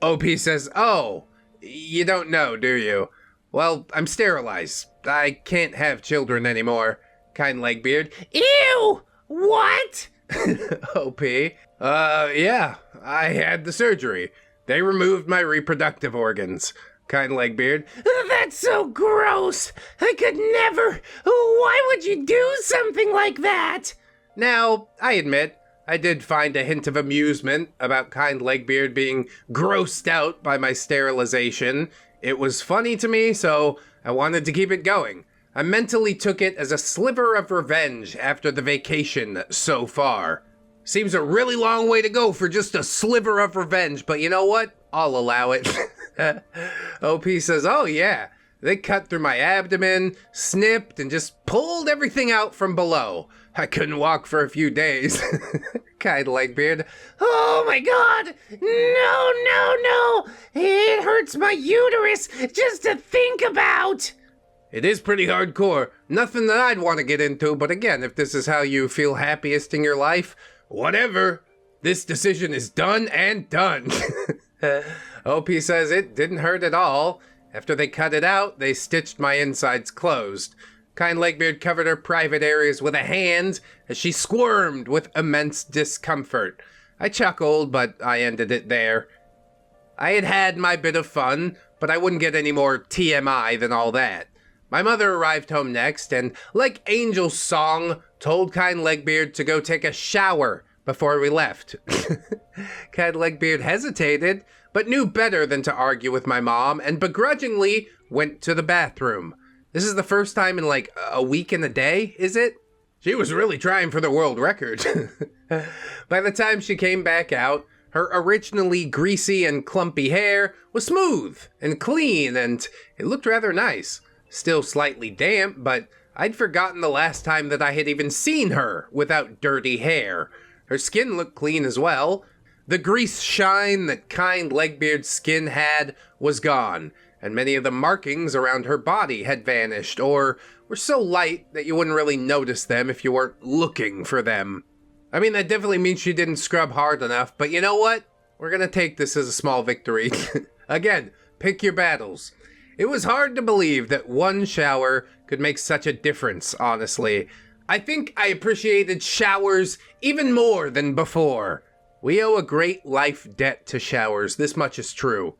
OP says, oh, you don't know, do you? Well, I'm sterilized. I can't have children anymore. Kind Legbeard, Ew! What? OP, yeah, I had the surgery. They removed my reproductive organs. Kind Legbeard, That's so gross. I could never. Why would you do something like that? now, I admit, I did find a hint of amusement about kind Legbeard being grossed out by my sterilization. It was funny to me, so I wanted to keep it going. I mentally took it as a sliver of revenge after the vacation so far. Seems a really long way to go for just a sliver of revenge, but you know what? I'll allow it. OP says, oh yeah, they cut through my abdomen, snipped, and just pulled everything out from below. I couldn't walk for a few days. Kind Legbeard, Oh my god! No! It hurts my uterus just to think about! it is pretty hardcore. Nothing that I'd want to get into, but again, if this is how you feel happiest in your life, whatever. This decision is done and done. OP says it didn't hurt at all. After they cut it out, they stitched my insides closed. Kind Legbeard covered her private areas with a hand as she squirmed with immense discomfort. I chuckled, but I ended it there. I had had my bit of fun, but I wouldn't get any more TMI than all that. My mother arrived home next, and like Angel's song, told kind Legbeard to go take a shower before we left. Kind Legbeard hesitated, but knew better than to argue with my mom, and begrudgingly went to the bathroom. This is the first time in like a week and a day, is it? She was really trying for the world record. By the time she came back out, her originally greasy and clumpy hair was smooth and clean, and it looked rather nice. Still slightly damp, but I'd forgotten the last time that I had even seen her without dirty hair. Her skin looked clean as well. The grease shine that kind Legbeard's skin had was gone, and many of the markings around her body had vanished, or were so light that you wouldn't really notice them if you weren't looking for them. I mean, that definitely means she didn't scrub hard enough, but you know what? We're gonna take this as a small victory. Again, pick your battles. It was hard to believe that one shower could make such a difference, honestly. I think I appreciated showers even more than before. We owe a great life debt to showers, this much is true.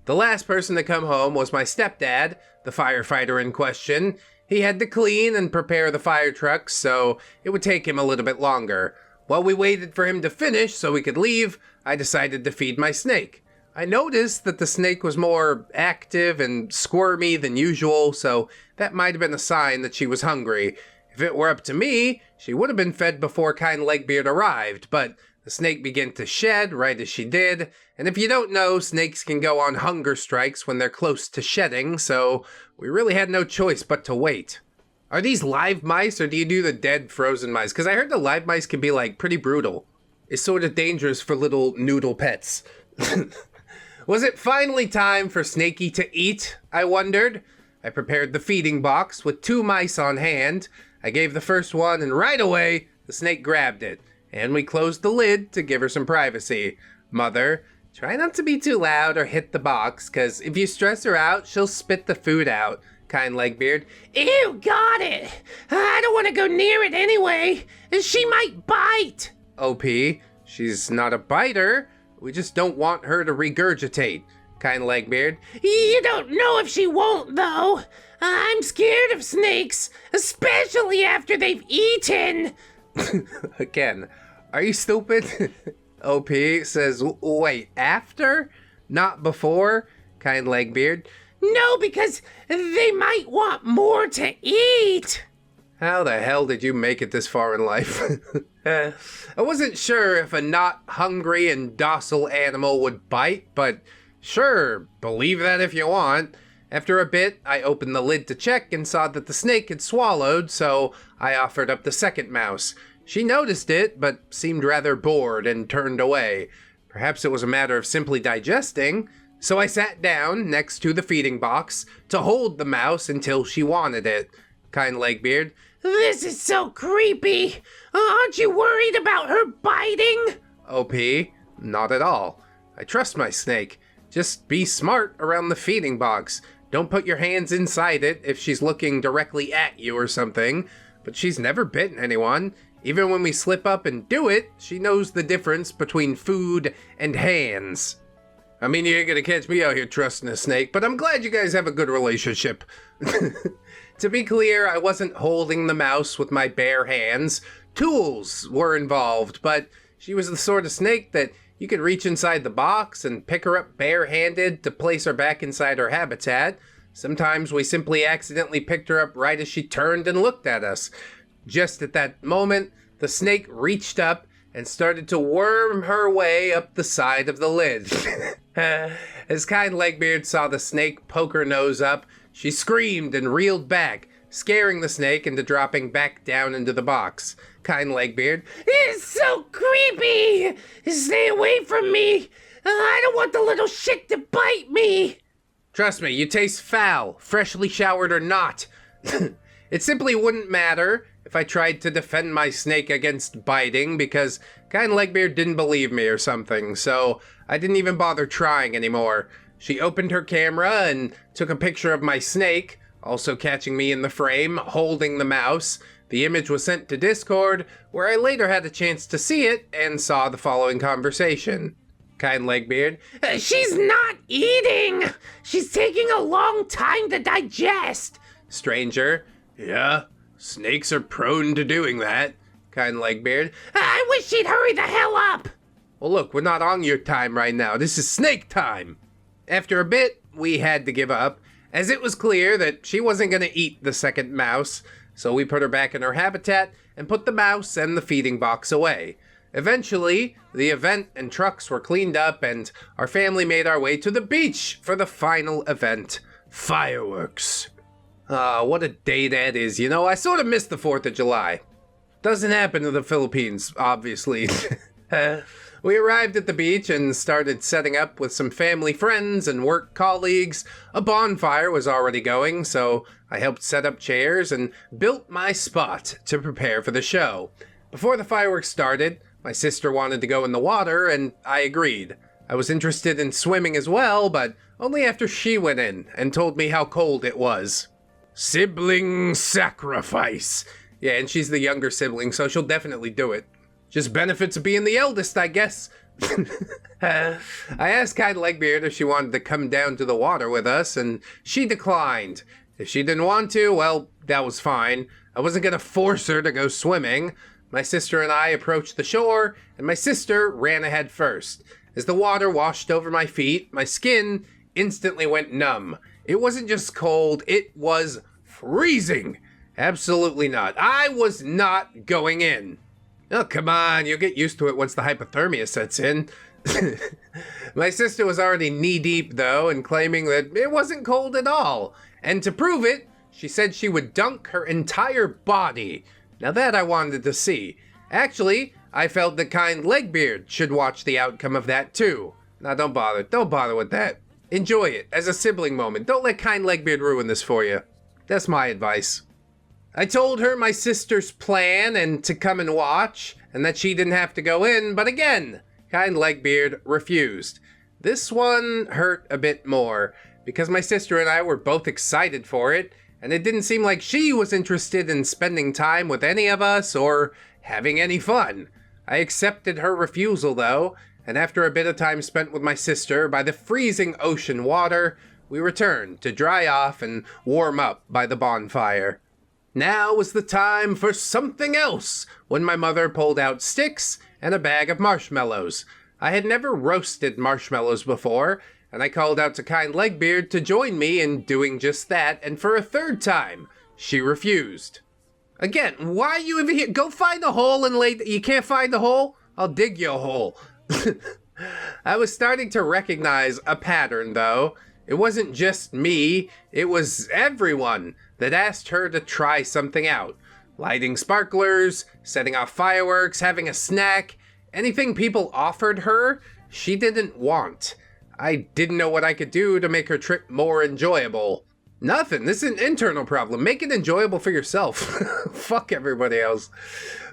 The last person to come home was my stepdad, the firefighter in question. He had to clean and prepare the fire trucks, so it would take him a little bit longer. While we waited for him to finish so we could leave, I decided to feed my snake. I noticed that the snake was more active and squirmy than usual, so that might have been a sign that she was hungry. If it were up to me, she would have been fed before kind Legbeard arrived, but the snake began to shed right as she did, and if you don't know, snakes can go on hunger strikes when they're close to shedding, so we really had no choice but to wait. Are these live mice, or do you do the dead frozen mice? Because I heard the live mice can be, like, pretty brutal. It's sort of dangerous for little noodle pets. Was it finally time for Snakey to eat, I wondered? I prepared the feeding box with 2 mice on hand. I gave the first one, and right away, the snake grabbed it. And we closed the lid to give her some privacy. Mother, try not to be too loud or hit the box, cause if you stress her out, she'll spit the food out. Kind Legbeard. Ew, got it. I don't want to go near it anyway. She might bite. OP, she's not a biter. We just don't want her to regurgitate. Kind Legbeard. You don't know if she won't, though. I'm scared of snakes, especially after they've eaten. Again, are you stupid? OP says, wait, after? Not before? Kind Legbeard. No, because they might want more to eat. How the hell did you make it this far in life? I wasn't sure if a not hungry and docile animal would bite, but sure, believe that if you want. After a bit, I opened the lid to check and saw that the snake had swallowed, so I offered up the second mouse. She noticed it, but seemed rather bored and turned away. Perhaps it was a matter of simply digesting. So I sat down next to the feeding box to hold the mouse until she wanted it. Kind Legbeard. This is so creepy. Aren't you worried about her biting? OP, not at all. I trust my snake. Just be smart around the feeding box. Don't put your hands inside it if she's looking directly at you or something. But she's never bitten anyone. Even when we slip up and do it, she knows the difference between food and hands. I mean, you ain't gonna catch me out here trusting a snake, but I'm glad you guys have a good relationship. To be clear, I wasn't holding the mouse with my bare hands. Tools were involved, but she was the sort of snake that you could reach inside the box and pick her up barehanded to place her back inside her habitat. Sometimes we simply accidentally picked her up right as she turned and looked at us. Just at that moment, the snake reached up and started to worm her way up the side of the lid. As Kind Legbeard saw the snake poke her nose up, she screamed and reeled back, scaring the snake into dropping back down into the box. Kind Legbeard. It's so creepy. Stay away from me. I don't want the little shit to bite me. Trust me, you taste foul, freshly showered or not. It simply wouldn't matter if I tried to defend my snake against biting, because Kind Legbeard didn't believe me or something, so I didn't even bother trying anymore. She opened her camera and took a picture of my snake, also catching me in the frame, holding the mouse. The image was sent to Discord, where I later had a chance to see it and saw the following conversation. Kind Legbeard. She's not eating. She's taking a long time to digest. Stranger. Yeah, snakes are prone to doing that. Kind Legbeard. I wish she'd hurry the hell up. Well, look, we're not on your time right now. This is snake time. After a bit, we had to give up, as it was clear that she wasn't going to eat the second mouse, so we put her back in her habitat and put the mouse and the feeding box away. Eventually, the event and trucks were cleaned up, and our family made our way to the beach for the final event, fireworks. What a day that is. You know, I sort of missed the 4th of July. Doesn't happen to the Philippines, obviously. We arrived at the beach and started setting up with some family friends and work colleagues. A bonfire was already going, so I helped set up chairs and built my spot to prepare for the show. Before the fireworks started, my sister wanted to go in the water, and I agreed. I was interested in swimming as well, but only after she went in and told me how cold it was. Sibling sacrifice. Yeah, and she's the younger sibling, so she'll definitely do it. Just benefits of being the eldest, I guess. I asked Kind Legbeard if she wanted to come down to the water with us, and she declined. If she didn't want to, well, that was fine. I wasn't gonna force her to go swimming. My sister and I approached the shore, and my sister ran ahead first. As the water washed over my feet, my skin instantly went numb. It wasn't just cold, it was freezing. Absolutely not. I was not going in. Oh, come on, you'll get used to it once the hypothermia sets in. My sister was already knee-deep, though, and claiming that it wasn't cold at all. And to prove it, she said she would dunk her entire body. Now that I wanted to see. Actually, I felt that Kind Legbeard should watch the outcome of that, too. Now, don't bother with that. Enjoy it as a sibling moment. Don't let kind Legbeard ruin this for you. That's my advice. I told her my sister's plan and to come and watch, and that she didn't have to go in, but again, kind Legbeard refused. This one hurt a bit more, because my sister and I were both excited for it, and it didn't seem like she was interested in spending time with any of us or having any fun. I accepted her refusal though, and after a bit of time spent with my sister by the freezing ocean water, we returned to dry off and warm up by the bonfire. Now was the time for something else, when my mother pulled out sticks and a bag of marshmallows. I had never roasted marshmallows before, and I called out to kind Legbeard to join me in doing just that, and for a third time, she refused. Again, why are you even here? Go find a hole and lay... You can't find a hole? I'll dig you a hole. I was starting to recognize a pattern, though. It wasn't just me, it was everyone that asked her to try something out. Lighting sparklers, setting off fireworks, having a snack, anything people offered her, she didn't want. I didn't know what I could do to make her trip more enjoyable. Nothing. This is an internal problem. Make it enjoyable for yourself. Fuck everybody else.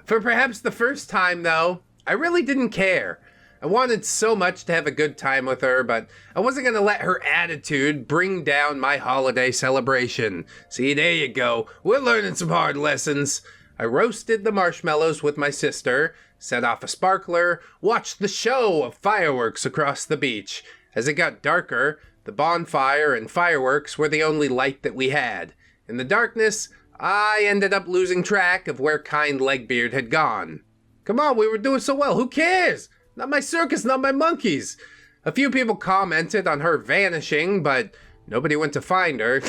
For perhaps the first time, though, I really didn't care. I wanted so much to have a good time with her, but I wasn't going to let her attitude bring down my holiday celebration. See, there you go. We're learning some hard lessons. I roasted the marshmallows with my sister, set off a sparkler, watched the show of fireworks across the beach. As it got darker, the bonfire and fireworks were the only light that we had. In the darkness, I ended up losing track of where kind Legbeard had gone. Come on, we were doing so well. Who cares? Not my circus, not my monkeys. A few people commented on her vanishing, but nobody went to find her.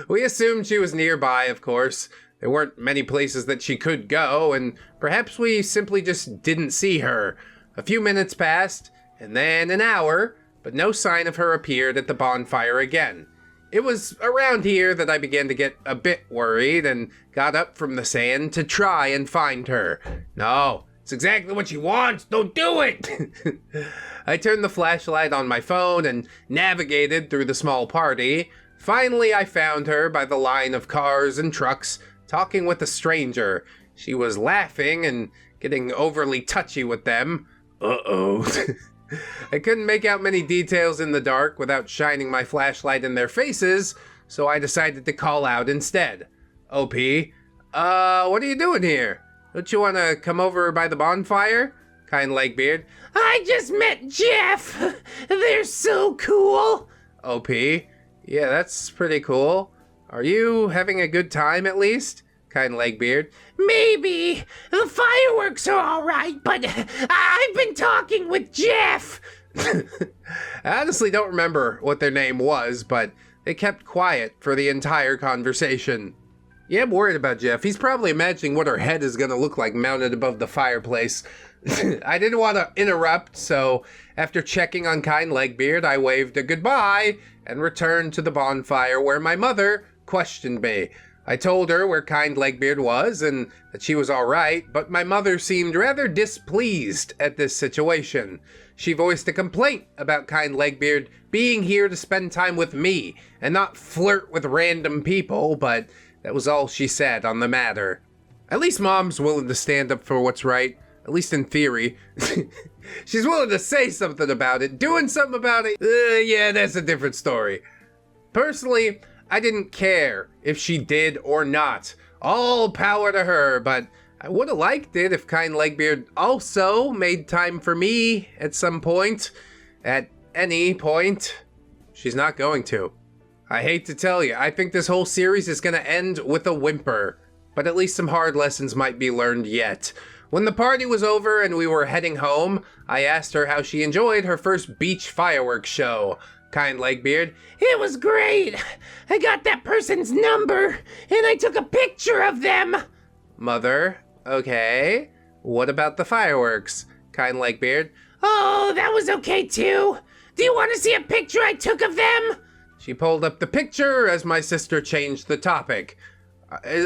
We assumed she was nearby, of course. There weren't many places that she could go, and perhaps we simply just didn't see her. A few minutes passed, and then an hour, but no sign of her appeared at the bonfire again. It was around here that I began to get a bit worried and got up from the sand to try and find her. No, it's exactly what she wants. Don't do it! I turned the flashlight on my phone and navigated through the small party. Finally, I found her by the line of cars and trucks, talking with a stranger. She was laughing and getting overly touchy with them. Uh-oh. I couldn't make out many details in the dark without shining my flashlight in their faces, so I decided to call out instead. OP, what are you doing here? Don't you want to come over by the bonfire? Kind Legbeard. I just met Jeff. They're so cool. OP, yeah, that's pretty cool. Are you having a good time at least? Kind Legbeard. Maybe. The fireworks are all right, but I've been talking with Jeff. I honestly don't remember what their name was, but they kept quiet for the entire conversation. Yeah, I'm worried about Jeff. He's probably imagining what her head is going to look like mounted above the fireplace. I didn't want to interrupt, so after checking on kind Legbeard, I waved a goodbye and returned to the bonfire where my mother questioned me. I told her where kind Legbeard was and that she was all right, but my mother seemed rather displeased at this situation. She voiced a complaint about kind Legbeard being here to spend time with me and not flirt with random people, but that was all she said on the matter. At least Mom's willing to stand up for what's right, at least in theory. She's willing to say something about it. Doing something about it, yeah, that's a different story. Personally, I didn't care if she did or not. All power to her, but I would have liked it if kind Legbeard also made time for me at some point. At any point. She's not going to. I hate to tell you, I think this whole series is going to end with a whimper. But at least some hard lessons might be learned yet. When the party was over and we were heading home, I asked her how she enjoyed her first beach fireworks show. Kind Legbeard. It was great. I got that person's number, and I took a picture of them. Mother, okay. What about the fireworks? Kind Legbeard. Oh, that was okay too. Do you want to see a picture I took of them? She pulled up the picture as my sister changed the topic.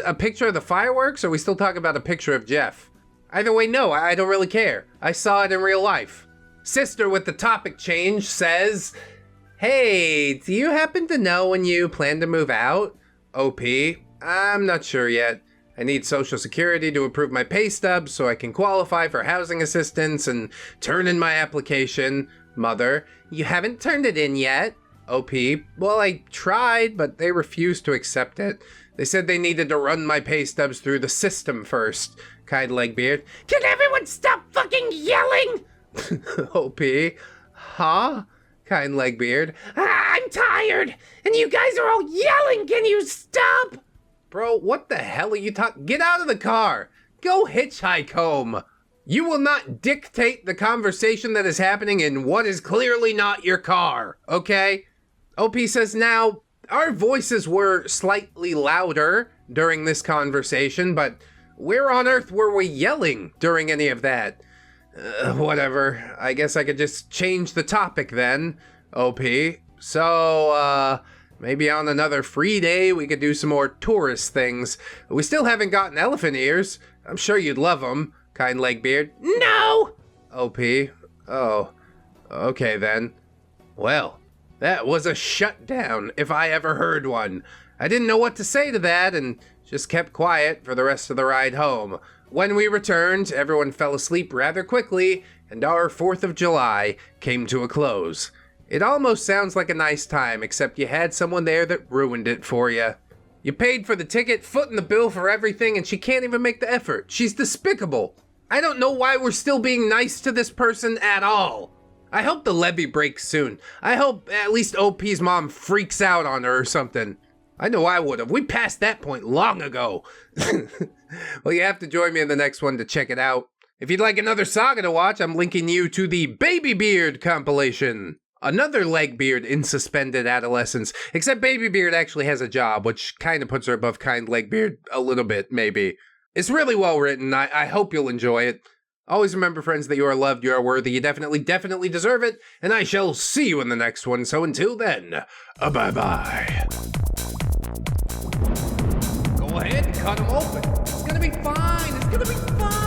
A picture of the fireworks, or are we still talking about a picture of Jeff? Either way, no, I don't really care. I saw it in real life. Sister with the topic change says, hey, do you happen to know when you plan to move out? OP, I'm not sure yet. I need Social Security to approve my pay stubs so I can qualify for housing assistance and turn in my application. Mother, you haven't turned it in yet? OP, well, I tried, but they refused to accept it. They said they needed to run my pay stubs through the system first. Kind Legbeard, Can everyone stop fucking yelling? OP, huh? Kind Legbeard, I'm tired, and you guys are all yelling. Can you stop? bro, what the hell are you talking? Get out of the car. Go hitchhike home. You will not dictate the conversation that is happening in what is clearly not your car, okay? OP says, now, our voices were slightly louder during this conversation, but where on earth were we yelling during any of that? Whatever. I guess I could just change the topic then, OP. So, maybe on another free day we could do some more tourist things. We still haven't gotten elephant ears. I'm sure you'd love them, Kind Legbeard. No! OP. Oh. Okay then. Well, that was a shutdown if I ever heard one. I didn't know what to say to that and just kept quiet for the rest of the ride home. When we returned, everyone fell asleep rather quickly, and our 4th of July came to a close. It almost sounds like a nice time, except you had someone there that ruined it for you. You paid for the ticket, footing the bill for everything, and she can't even make the effort. She's despicable. I don't know why we're still being nice to this person at all. I hope the levee breaks soon. I hope at least OP's mom freaks out on her or something. I know I would have. We passed that point long ago. Well, you have to join me in the next one to check it out. If you'd like another saga to watch, I'm linking you to the Baby Beard compilation. Another Legbeard in suspended adolescence, except Baby Beard actually has a job, which kind of puts her above Kind Legbeard a little bit, maybe. It's really well written. I hope you'll enjoy it. Always remember, friends, that you are loved, you are worthy, you definitely deserve it, and I shall see you in the next one. So until then, bye-bye. Go ahead and cut them open. It's gonna be fine. It's gonna be fine.